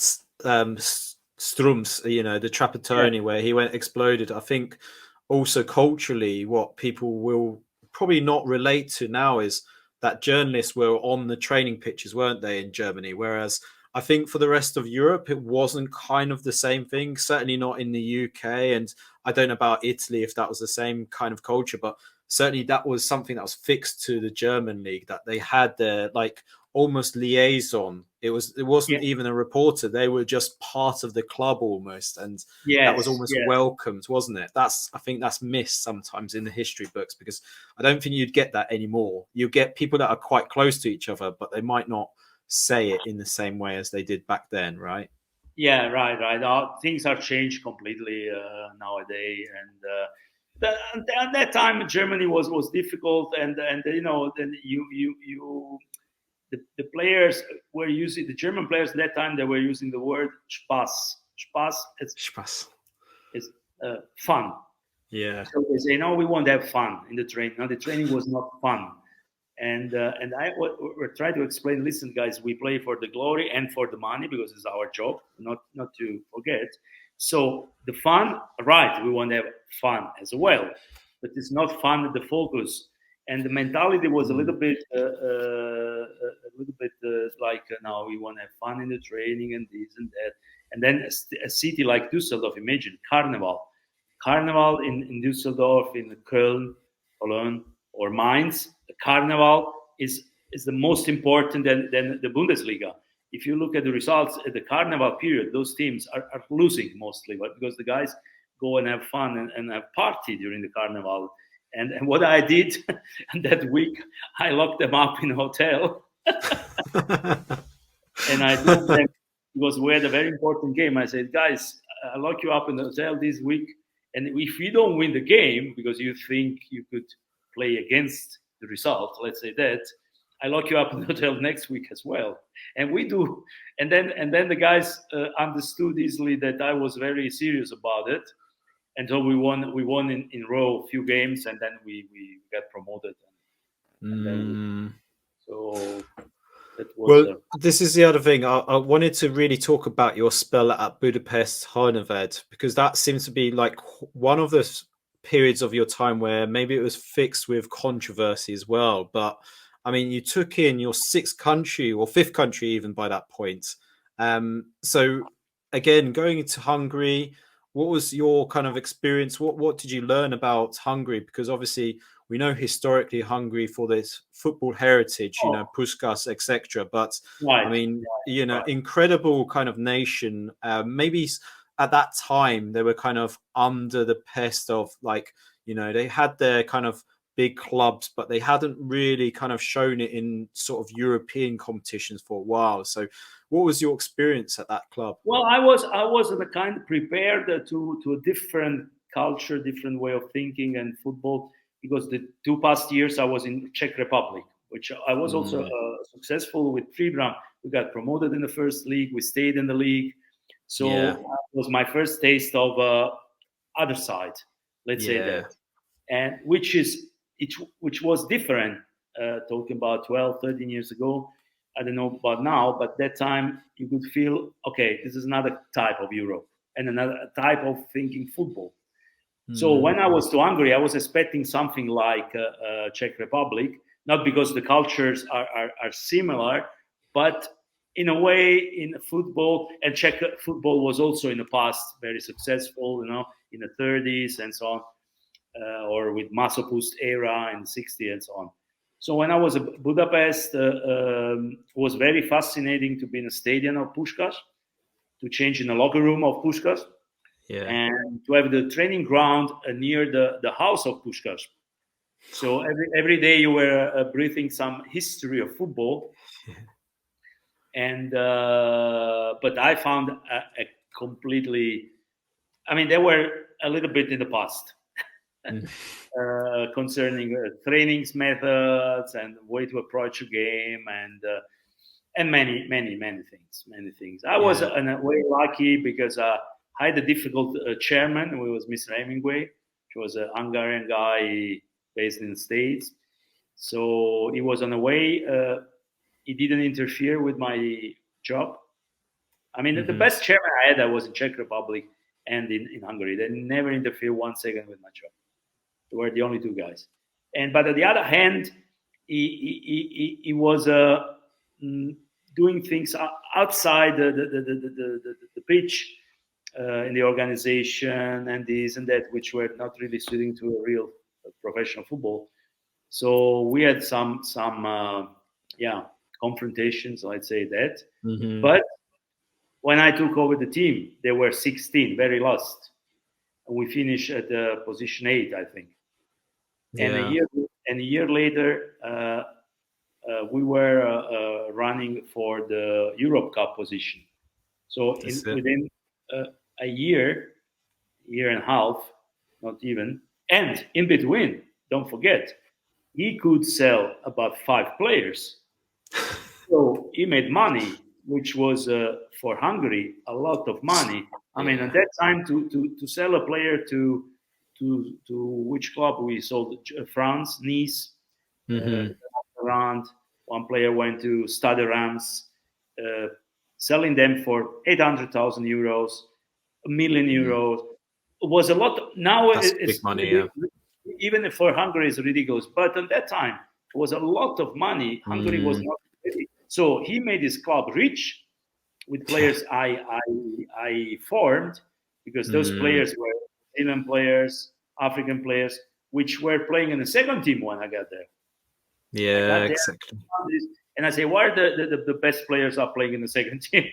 Strums, the Trappattoni, where he exploded. I think also culturally, what people will probably not relate to now is that journalists were on the training pitches, weren't they, in Germany? Whereas I think for the rest of Europe, it wasn't kind of the same thing. Certainly not in the UK. And I don't know about Italy, if that was the same kind of culture, but certainly that was something that was fixed to the German league, that they had their almost liaison. It wasn't even a reporter. They were just part of the club almost. And that was almost welcomed, wasn't it? I think that's missed sometimes in the history books, because I don't think you'd get that anymore. You get people that are quite close to each other, but they might not say it in the same way as they did back then, right? Yeah, right. Things have changed completely nowadays, and at that time Germany was difficult, and then the players were using, the German players at that time, they were using the word Spaß. Spaß is fun. Yeah. So they say, no, we want to have fun in the training. No, the training was not fun. And I try to explain, listen, guys, we play for the glory and for the money because it's our job, not to forget. So the fun, right, we want to have fun as well. But it's not fun at the focus. And the mentality was a little bit like, now we want to have fun in the training and this and that. And then a city like Düsseldorf, imagine, Carnival in Düsseldorf, in Köln, Cologne, or Mainz. The Carnival is the most important than the Bundesliga. If you look at the results at the Carnival period, those teams are losing mostly, but because the guys go and have fun and have party during the Carnival. And what I did that week, I locked them up in a hotel. And I told them, because we had a very important game, I said, guys, I lock you up in the hotel this week. And if you don't win the game, because you think you could play against the result, let's say that, I lock you up in the hotel next week as well. And we do. And then the guys understood easily that I was very serious about it. And so we won in row a few games, and then we got promoted. And then so that was. This is the other thing. I wanted to really talk about your spell at Budapest Honvéd, because that seems to be like one of the periods of your time where maybe it was fixed with controversy as well. But I mean, you took in your fifth country even by that point. So again, going into Hungary, what was your kind of experience? What did you learn about Hungary? Because obviously we know historically Hungary for this football heritage, you know, Puskás, etc. But right. I mean, you know, incredible kind of nation. Maybe at that time they were kind of under the pest of, like, you know, they had their kind of big clubs, but they hadn't really kind of shown it in sort of European competitions for a while. So what was your experience at that club? Well, I was a kind of prepared to a different culture, different way of thinking and football, because the 2 past years I was in Czech Republic, which I was also successful with Příbram. We got promoted in the first league. We stayed in the league. So it was my first taste of other side, let's say that. And which was different, talking about 12, 13 years ago. I don't know about now, but that time you could feel, okay, this is another type of Europe and another type of thinking football. So when I was to Hungary, I was expecting something like Czech Republic, not because the cultures are similar, but in a way in football, and Czech football was also in the past very successful, you know, in the 30s and so on, or with Masopust era in the 60s and so on. So when I was in Budapest, it was very fascinating to be in a stadium of Puskás, to change in the locker room of Puskás, and to have the training ground near the house of Puskás. So every day you were breathing some history of football. And but I found a completely, I mean, they were a little bit in the past. Concerning trainings methods and way to approach a game and many things. I was in a way lucky because I had a difficult chairman who was Mr. Hemingway, which was a Hungarian guy based in the States. So he was on a way. He didn't interfere with my job. I mean, the best chairman I had, I was in Czech Republic and in Hungary. They never interfered 1 second with my job. They were the only 2 guys. But on the other hand, he was doing things outside the pitch in the organization and this and that, which were not really suiting to a real professional football. So we had some confrontations, I'd say that. But when I took over the team, they were 16, very lost. And we finished at position 8, I think. And a year later, we were running for the Europe Cup position. So within a year and a half, not even, and in between, don't forget, he could sell about 5 players. So he made money, which was for Hungary a lot of money. I mean, at that time, to sell a player to which club we sold? France, Nice, around. One player went to Stade Reims, selling them for 800,000 euros, €1 million. It was a lot. Now That's it's big money, really, even for Hungary, it's ridiculous. But at that time, it was a lot of money. Hungary was not ready. So he made his club rich with players I formed, because those players were Brazilian players, African players, which were playing in the second team when I got there. Yeah, exactly. And I say, why are the best players are playing in the second team?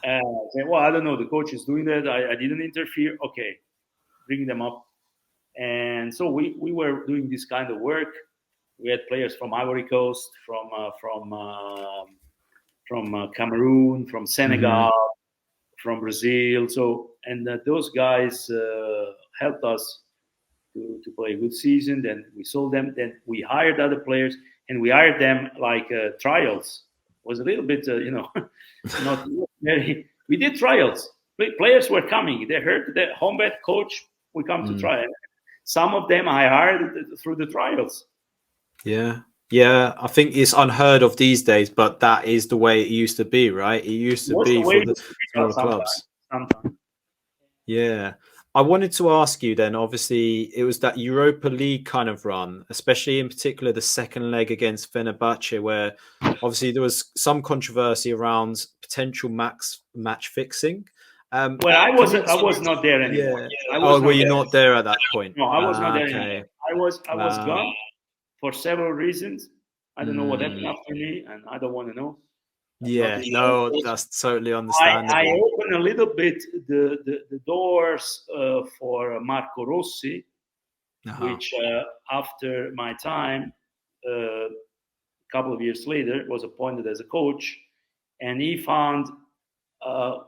I say, well, I don't know. The coach is doing that. I didn't interfere. Okay, bring them up. And so we were doing this kind of work. We had players from Ivory Coast, from Cameroon, from Senegal, from Brazil. So, and those guys helped us to play a good season. Then we sold them. Then we hired other players, and we hired them like trials. It was a little bit, not very. We did trials. Players were coming. They heard the home bet coach. We come to try. Some of them I hired through the trials. Yeah. Yeah, I think it's unheard of these days, but that is the way it used to be, right? It used to be for the smaller clubs. Sometimes. Yeah. I wanted to ask you then, obviously, it was that Europa League kind of run, especially in particular the second leg against Fenerbahce, where obviously there was some controversy around potential match fixing. Well, I was not there anymore. Yeah. Were you not there at that point? No, I was not there anymore. I was gone for several reasons. I don't know what happened after me, and I don't want to know. Yeah, no, that's totally understandable. I opened a little bit the doors for Marco Rossi, which after my time, a couple of years later, was appointed as a coach, and he found a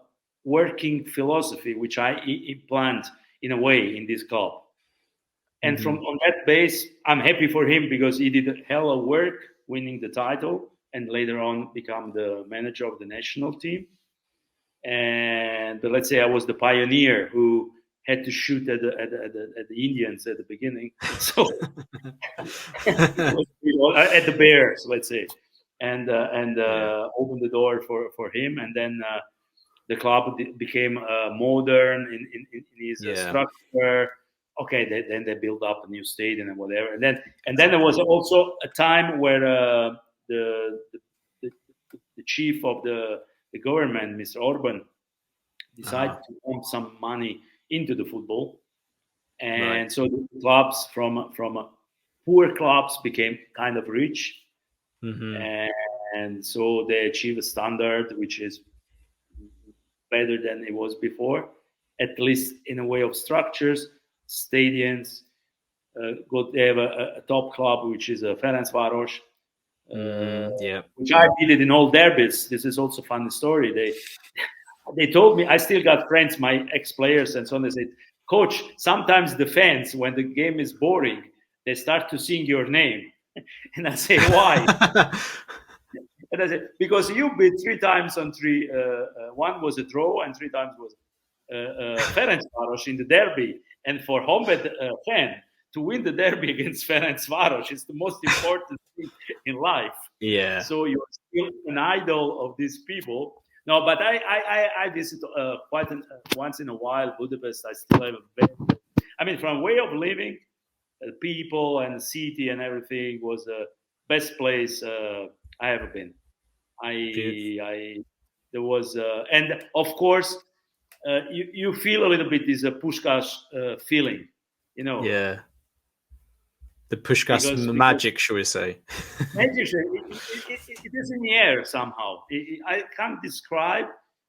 working philosophy which I implant in a way in this club. And on that base, I'm happy for him because he did a hell of work winning the title and later on become the manager of the national team. But let's say I was the pioneer who had to shoot at the Indians at the beginning, so at the Bears, let's say, and opened the door for him, and then the club became modern in his structure. Okay, then they built up a new stadium and whatever, and then there was also a time where the chief of the government, Mr. Orban, decided to pump some money into the football, and so the clubs from poor clubs became kind of rich, and so they achieved a standard which is better than it was before, at least in a way of structures, stadiums. They have a top club which is Ferencváros. Which I did it in all derbies. This is also a funny story. They told me, I still got friends, my ex-players and so on. They said, Coach, sometimes the fans, when the game is boring, they start to sing your name. And I say, why? And I said, because you beat 3 times on 3. One was a draw and 3 times was Ferencváros in the derby. And for home fan, to win the derby against Ferencváros is the most important thing in life. Yeah. So you're still an idol of these people. No, but I visit once in a while Budapest. I still have from way of living, people and the city and everything was the best place I ever been. There was and of course you feel a little bit this Puskás feeling, Yeah. The Puskás magic, shall we say? Magic, it is in the air somehow. I can't describe,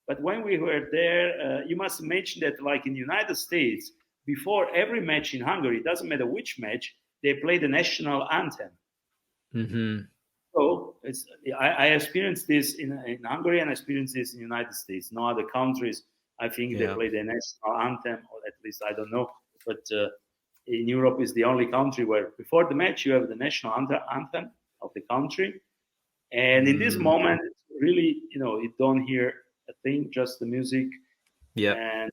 but when we were there, you must mention that like in the United States, before every match in Hungary, it doesn't matter which match, they play the national anthem. So I experienced this in Hungary and I experienced this in the United States. No other countries, I think they play the national anthem, or at least I don't know. But in Europe is the only country where before the match you have the national anthem of the country. And in this moment, it's really, you don't hear a thing, just the music. Yeah.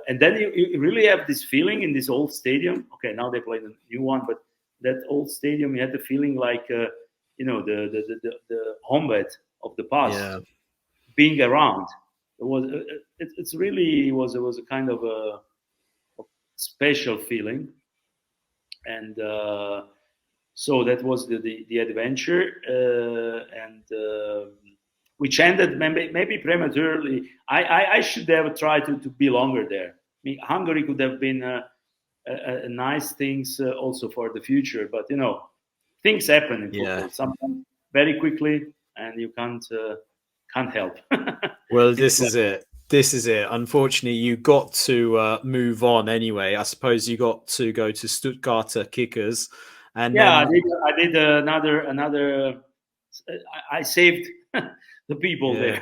And then you really have this feeling in this old stadium. Okay, now they play the new one, but that old stadium, you had the feeling like the home bed of the past being around. It was it's really it was a kind of a special feeling, and so that was the adventure, and which ended maybe prematurely. I should have tried to be longer there. I mean, Hungary could have been a nice things also for the future, but things happen in football sometimes very quickly, and you can't help. Well, this is it. This is it. Unfortunately, you got to move on anyway. I suppose you got to go to Stuttgarter Kickers, and I did another. I saved the people there.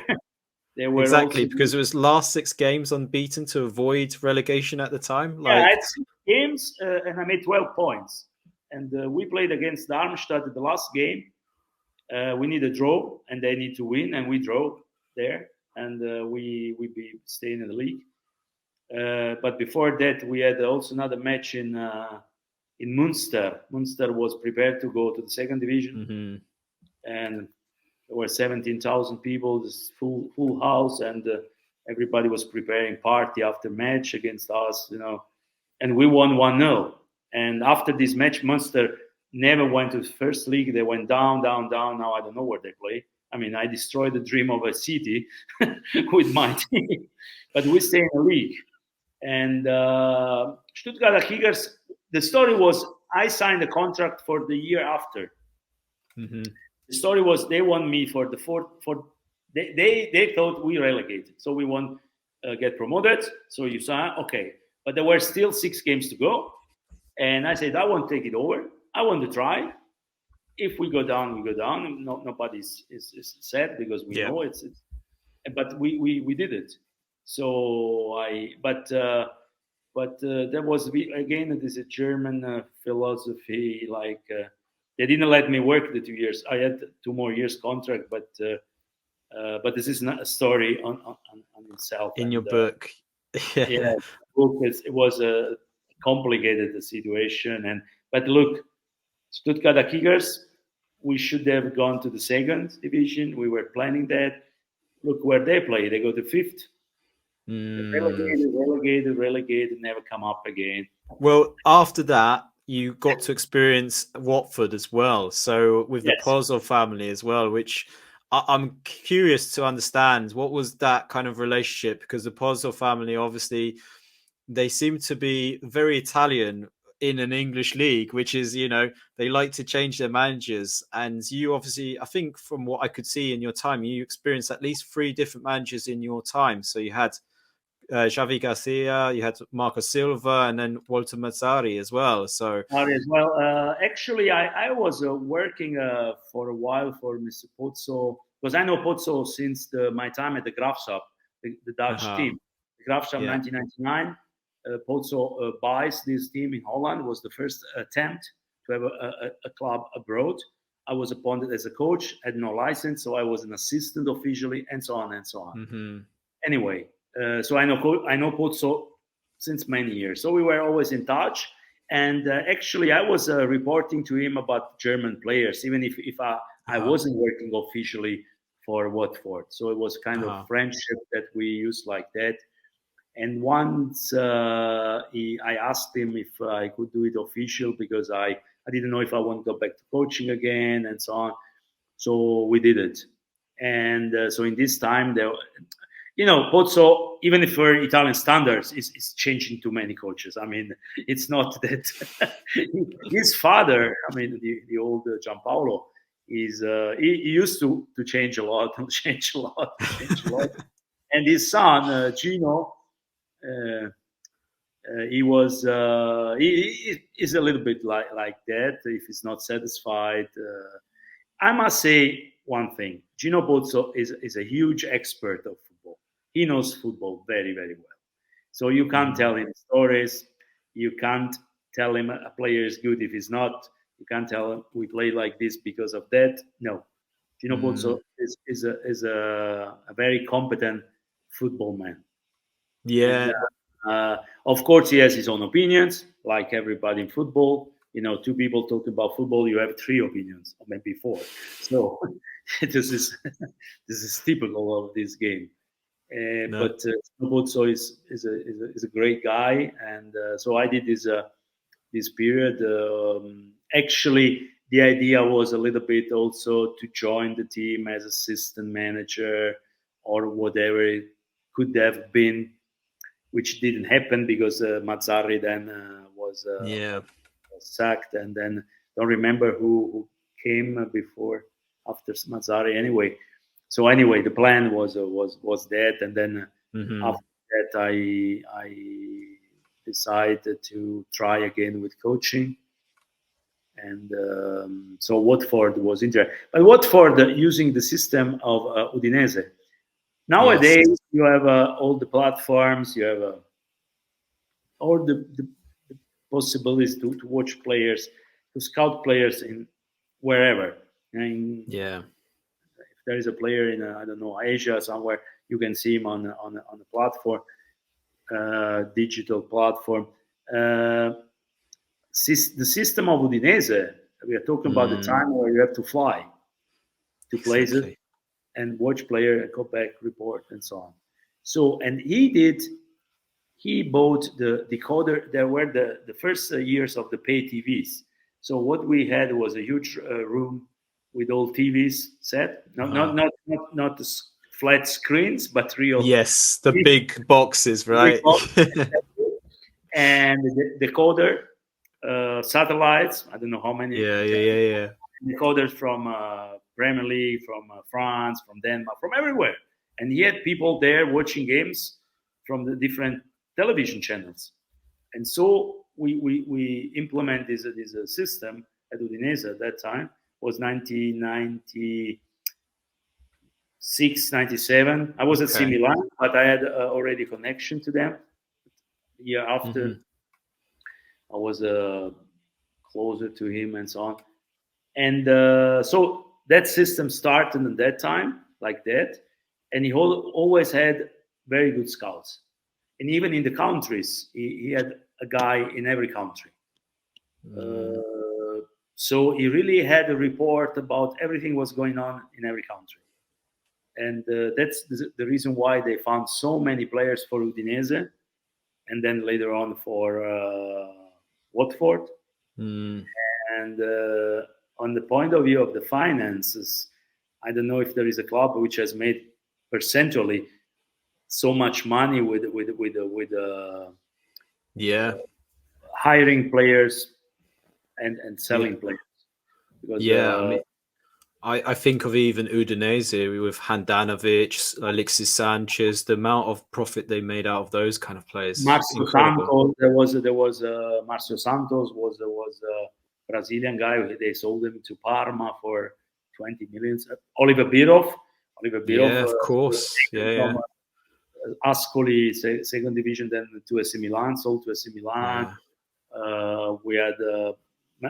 They were exactly also, because it was last 6 games unbeaten to avoid relegation at the time. I had 6 games and I made 12 points. And we played against Darmstadt in the last game. We need a draw, and they need to win, and we draw there, and we be staying in the league. But before that, we had also another match in Munster. Munster was prepared to go to the second division, and there were 17,000 people, this full house, and everybody was preparing party after match against us, and we won 1-0. And after this match, Munster never went to the first league. They went down. Now I don't know where they play. I mean, I destroyed the dream of a city with my team, but we stay in the league. And Stuttgart Kickers, the story was I signed a contract for the year after. The story was they want me for the they thought we relegated, so we won't get promoted. So you sign, okay, but there were still 6 games to go, and I said I won't take it over. I want to try. If we go down, we go down. Nobody's is sad because we know it's. But we did it. So there was again this a German philosophy, like they didn't let me work the 2 years. I had 2 more years contract, but this is not a story on itself. In your book, the book it was a complicated situation, but look, Stuttgart Kickers, we should have gone to the second division. We were planning that. Look where they play. They go to 5th. Relegated, never come up again. Well, after that, you got to experience Watford as well. So with the Pozzo family as well, which I'm curious to understand. What was that kind of relationship? Because the Pozzo family, obviously, they seem to be very Italian in an English league, which is, they like to change their managers. And you obviously, I think from what I could see in your time, you experienced at least 3 different managers in your time. So you had Xavi Garcia, you had Marco Silva, and then Walter Mazzari as well. Actually, I was working for a while for Mr. Pozzo, because I know Pozzo since my time at the Graafschap, the Dutch team. The Graafschap 1999. Pozzo buys this team in Holland. Was the first attempt to have a club abroad. I was appointed as a coach, had no license, so I was an assistant officially, and so on and so on. Anyway, so I know Pozzo since many years. So we were always in touch, and actually I was reporting to him about German players, even if I wasn't working officially for Watford. So it was kind of friendship that we used like that. And once I asked him if I could do it official, because I didn't know if I want to go back to coaching again and so on. So we did it. And so in this time, Pozzo, even if for Italian standards, is changing too many coaches. I mean, it's not that his father, I mean, the old Gianpaolo, is he used to change a lot. And his son, Gino, he was he is a little bit like that. If he's not satisfied, I must say one thing: Gino Pozzo is a huge expert of football. He knows football very, very well. So you can't tell him stories. You can't tell him a player is good if he's not. You can't tell him we play like this because of that. No, Gino Pozzo is a very competent football man. Yeah. And, of course, he has his own opinions, like everybody in football. Two people talking about football, you have three opinions, or maybe four. So this is typical of this game. But Pozzo is a great guy, and so I did this period. Actually, the idea was a little bit also to join the team as assistant manager or whatever it could have been, which didn't happen because Mazzarri then was sacked, and then don't remember who came before after Mazzarri. Anyway, the plan was that, and then after that I decided to try again with coaching. And so Watford was interesting. But Watford, using the system of Udinese. Nowadays, you have all the platforms, you have all the possibilities to watch players, to scout players in wherever. If there is a player in, I don't know, Asia somewhere, you can see him on a platform, digital platform. The system of Udinese, we are talking about the time where you have to fly to places and watch player and go back, report, and so on. So, and he bought the decoder. There were the first years of the pay TVs. So what we had was a huge room with all TVs set, not the flat screens, but real. Yes, the big boxes, right? And the decoder. Satellites, I don't know how many. Decoders from Premier League, from France, from Denmark, from everywhere. And he had people there watching games from the different television channels. And so we implemented this system at Udinese at that time. It was 1996, 97. I was at AC Milan, but I had already connection to them. The year after, I was closer to him and so on. And so that system started at that time, like that. And he always had very good scouts. And even in the countries, he had a guy in every country. So he really had a report about everything was going on in every country. And that's the reason why they found so many players for Udinese. And then later on for Watford. And on the point of view of the finances, I don't know if there is a club which has made percentually so much money with hiring players and selling players. Because, I think of even Udinese with Handanovic, Alexis Sanchez, the amount of profit they made out of those kind of players. Marcio Santos, there was Marcio Santos was a Brazilian guy. They sold him to Parma for 20 million. Oliver Bierhoff, of course, from Ascoli, second division, then to AC Milan, sold to AC Milan. We had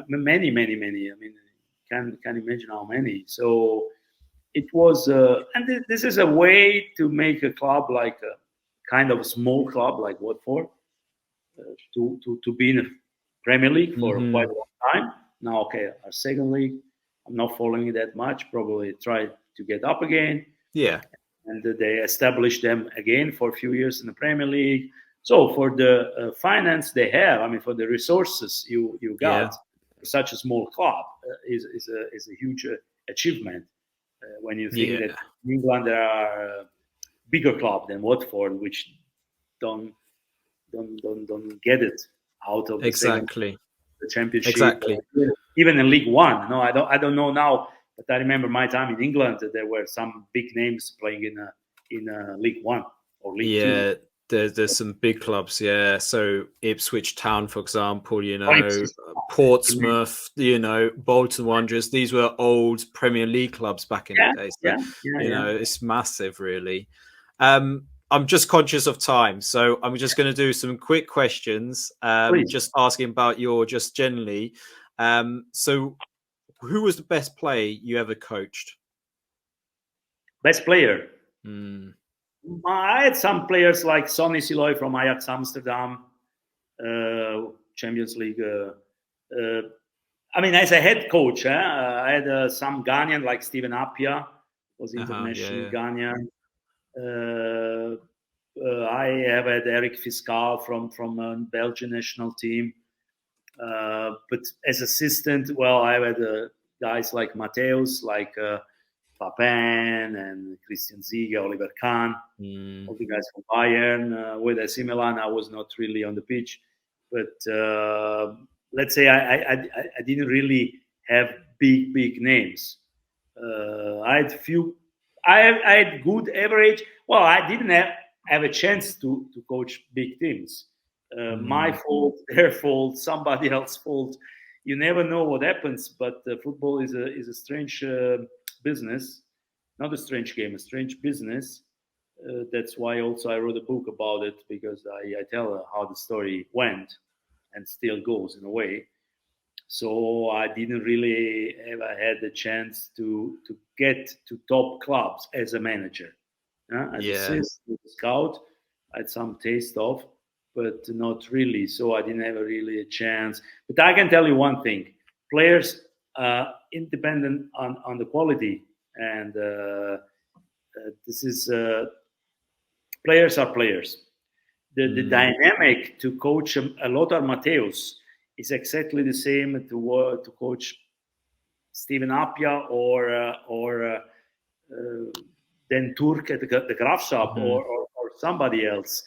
many. I mean, can't imagine how many. So it was, and this is a way to make a club like a kind of a small club like Watford to be in the Premier League for quite a long time. Now, our second league, I'm not following it that much. Probably try to get up again. Yeah, and they established them again for a few years in the Premier League. So for the finance they have, I mean, for the resources you got. Such a small club is a huge achievement when you think that in England there are bigger clubs than Watford, which don't get it out of the Championship. Even in League One. No, I don't know now, but I remember my time in England that there were some big names playing in League One or League Two. There's some big clubs, So Ipswich Town, for example, Portsmouth, Bolton Wanderers. These were old Premier League clubs back in the day. So, it's massive, really. I'm just conscious of time, so I'm just going to do some quick questions. Just asking about just generally. So, who was the best player you ever coached? Best player. Mm. I had some players like Sonny Siloy from Ajax Amsterdam, Champions League. I mean, as a head coach, I had some Ghanaian like Stephen Appiah, was international Ghanaian. I have had Eric Fiscal from a Belgian national team. But as assistant, well, I had guys like Mateus, like Papin and Christian Ziga, Oliver Kahn, all the guys from Bayern. With AC Milan, I was not really on the pitch, but let's say I didn't really have big names. I had few. I had good average. Well, I didn't have a chance to coach big teams. My fault, their fault, somebody else's fault. You never know what happens. But football is a strange business, not a strange game, a strange business. That's why also I wrote a book about it, because I tell how the story went and still goes in a way. So I didn't really ever had the chance to get to top clubs as a manager. As a scout, I had some taste of, but not really. So I didn't have really a chance. But I can tell you one thing: players, independent on the quality, and this is players are players. The dynamic to coach a Lothar Matthäus is exactly the same to coach Stephen Appiah or Den Turk at the Graafschap or somebody else.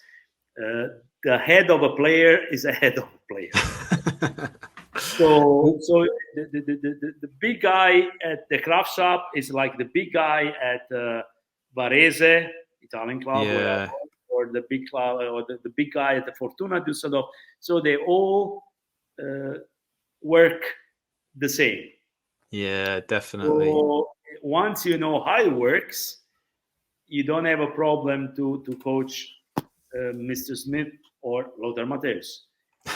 The head of a player is a head of a player. So the big guy at the Graafschap is like the big guy at Varese, Italian club, or the big club, or the big guy at the Fortuna Düsseldorf. So they all work the same. Yeah, definitely. So once you know how it works, you don't have a problem to coach Mr. Smith or Lothar Matthäus.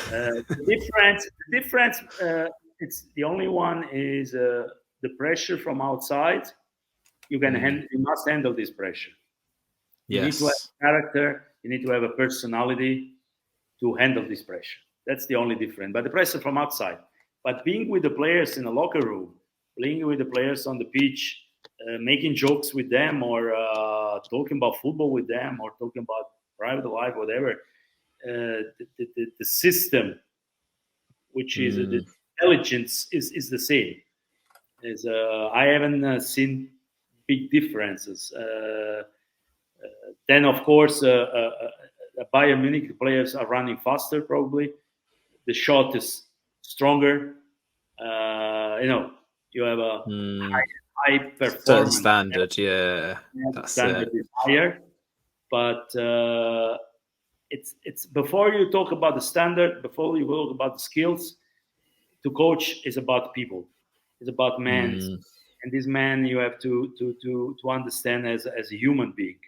The difference, it's the only one is the pressure from outside. You must handle this pressure. You need to have a character. You need to have a personality to handle this pressure. That's the only difference. But the pressure from outside. But being with the players in the locker room, playing with the players on the pitch, making jokes with them, or talking about football with them, or talking about private life, whatever. The system, which is the intelligence, is the same. I haven't seen big differences. Then, of course, Bayern Munich, the players are running faster, probably. The shot is stronger. You have a high performance. Certain standard, That's standard is higher. But it's before you talk about the standard, before you talk about the skills, to coach is about people. It's about men. And this man you have to understand as a human being,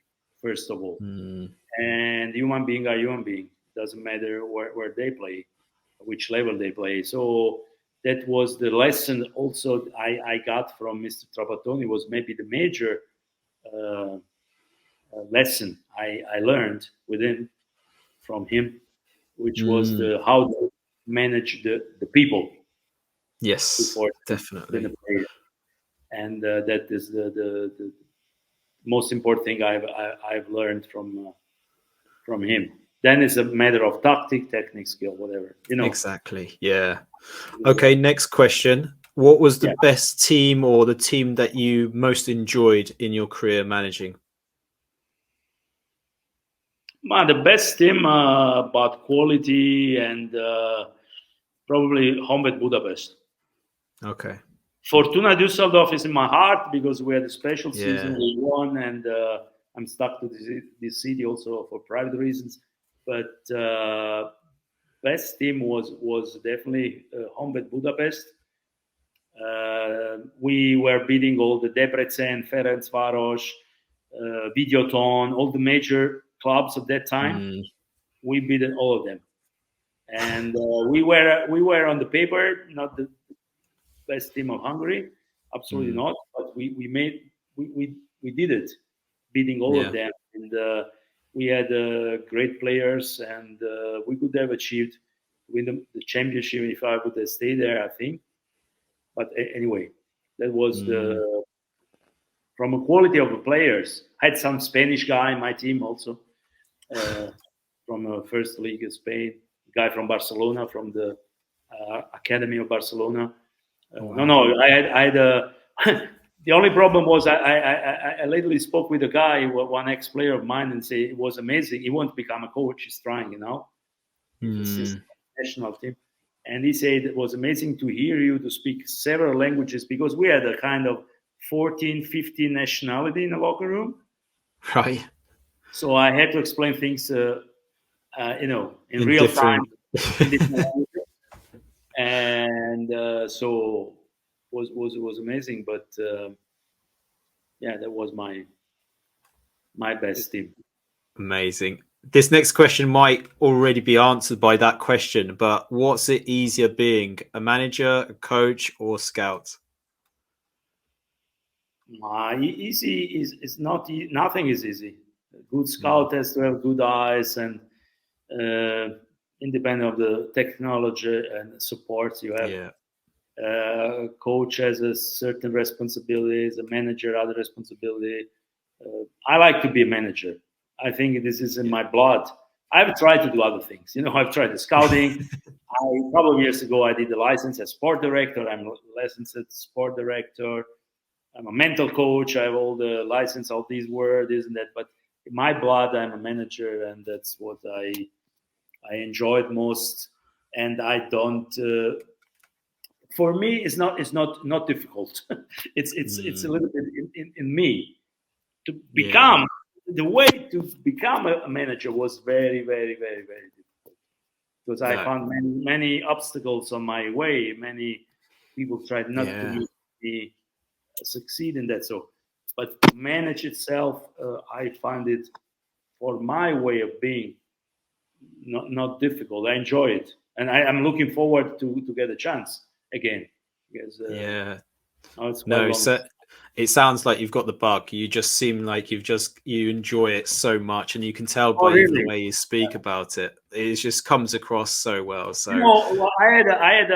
first of all. And human being are human being. Doesn't matter where they play, which level they play. So that was the lesson also I got from Mr. Trappattoni, was maybe the major lesson I learned from him, which was how to manage the people. Yes, definitely. And that is the most important thing I've learned from him. Then it's a matter of tactic, technique, skill, whatever. Exactly. Yeah. Okay. Next question. What was the best team, or the team that you most enjoyed in your career managing? The best team about quality and probably Honvéd Budapest. Okay. Fortuna Düsseldorf is in my heart because we had a special season. We won, and I'm stuck to this city also for private reasons. But best team was definitely Honvéd Budapest. We were beating all the Debrecen, Ferencváros, Videoton, all the major clubs of that time. We beat all of them, and we were on the paper not the best team of Hungary, absolutely not. But we we did it, beating all of them, and we had great players, and we could have achieved win the championship if I would have stayed there, I think. But anyway, that was the from a quality of the players. I had some Spanish guy in my team also, from first league in Spain, guy from Barcelona, from the academy of Barcelona. No, I had the only problem was I lately spoke with a guy, one ex-player of mine, and say it was amazing. He won't become a coach. He's trying, He's assistant national team. And he said it was amazing to hear you to speak several languages, because we had a kind of 14, 15 nationality in the locker room. Right. So I had to explain things, in real time. In different languages. And so was amazing. But that was my best team. Amazing. This next question might already be answered by that question, but what's it easier being, a manager, a coach, or scout? Easy is not. Nothing is easy. A good scout has to have good eyes, and independent of the technology and support you have. Coach has a certain responsibilities, a manager other responsibility. I like to be a manager. I think this is in my blood. I've tried to do other things. I've tried the scouting. A couple of years ago, I did the license as sport director. I'm licensed as sport director. I'm a mental coach. I have all the license, all these words, this and that. But in my blood, I'm a manager, and that's what I enjoyed most. And I don't. For me, it's not difficult. it's a little bit in me to become. The way to become a manager was very, very, very, very difficult, because I found many obstacles on my way. Many people tried not to make me succeed in that. So, but to manage itself, I find it, for my way of being, not difficult. I enjoy it, and I'm looking forward to get a chance again. Because, it sounds like you've got the bug. You just seem like you enjoy it so much, and you can tell by the way you speak about it. It just comes across so well. So I had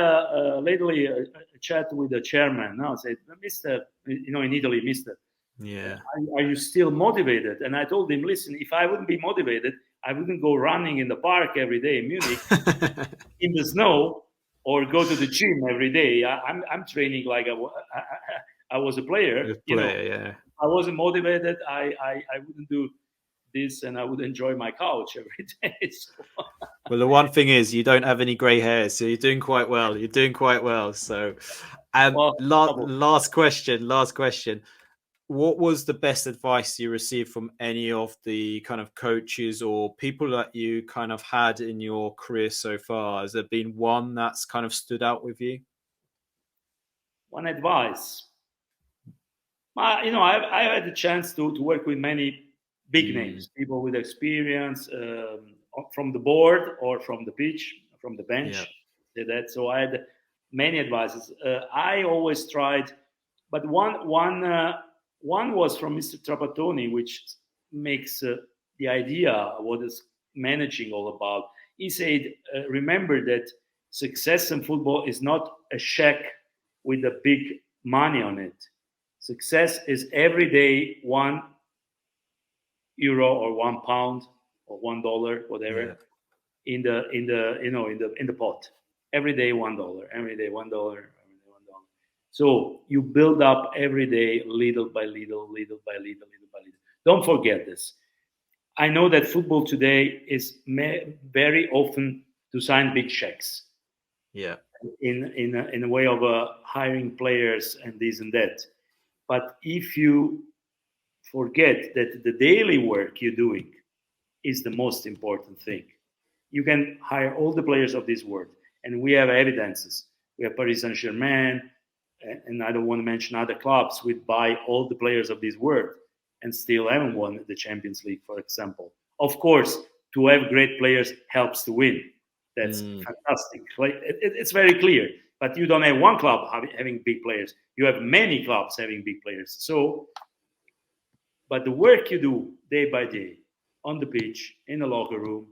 lately a chat with the chairman. Now I said, Mr. In Italy, Mr. Are you still motivated? And I told him, listen, if I wouldn't be motivated, I wouldn't go running in the park every day in Munich in the snow, or go to the gym every day. I'm training like I was a player. I wasn't motivated. I wouldn't do this, and I would enjoy my couch every day. So. Well, the one thing is you don't have any grey hair, so you're doing quite well. So, last question. What was the best advice you received from any of the kind of coaches or people that you kind of had in your career so far? Has there been one that's kind of stood out with you? One advice. I had the chance to work with many big names, people with experience from the board or from the pitch, from the bench. So I had many advices. I always tried, but one was from Mr. Trappattoni, which makes the idea of what is managing all about. He said, remember that success in football is not a check with a big money on it. Success is every day €1 or £1 or $1, whatever, in the pot. Every day $1, every day $1. So you build up every day, little by little. Don't forget this. I know that football today is very often to sign big checks. In a way of hiring players and this and that. But if you forget that the daily work you're doing is the most important thing, you can hire all the players of this world. And we have evidences. We have Paris Saint-Germain, and I don't want to mention other clubs, would buy all the players of this world and still haven't won the Champions League, for example. Of course, to have great players helps to win. That's fantastic. It's very clear. But you don't have one club having big players. You have many clubs having big players. So But the work you do day by day on the pitch, in the locker room,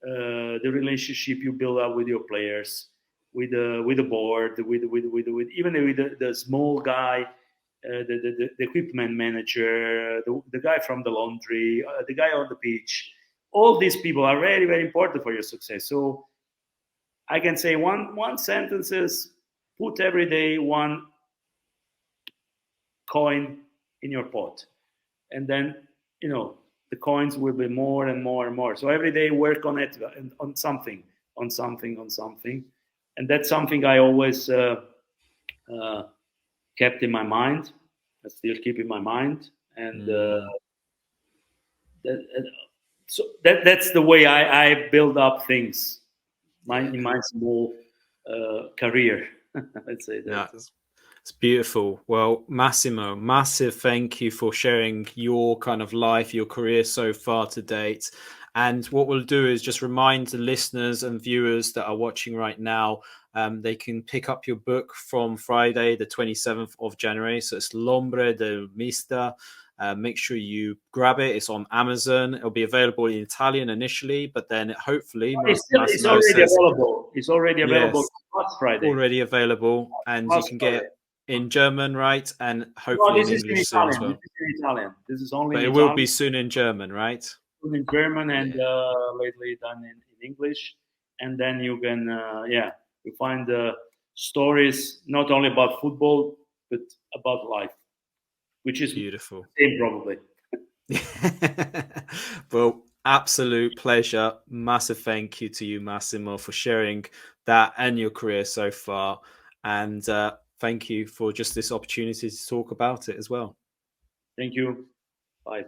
the relationship you build up with your players, with the board, with even with the small guy, the equipment manager, the guy from the laundry, the guy on the pitch. All these people are very, very important for your success. So I can say one sentence is: put every day one coin in your pot, and then the coins will be more and more and more. So every day work on it, on something, and that's something I always kept in my mind. I still keep in my mind, and that's the way I build up things in my small career. Let's say that. Yeah, it's beautiful. Well, Massimo, massive thank you for sharing your kind of life, your career so far to date. And what we'll do is just remind the listeners and viewers that are watching right now, they can pick up your book from Friday, the 27th of January. So it's L'Ombre del Mister. Make sure you grab it. It's on Amazon. It'll be available in Italian initially, but then hopefully it's already available. It's already available last Friday. Already available, and you can get it in German, right? And hopefully in English soon as well. This is in Italian. This is only. But it will be soon in German, right? Soon in German and lately done in English, and then you can you find stories not only about football but about life, which is beautiful. Same probably. Well, absolute pleasure. Massive thank you to you, Massimo, for sharing that and your career so far. And thank you for just this opportunity to talk about it as well. Thank you. Bye.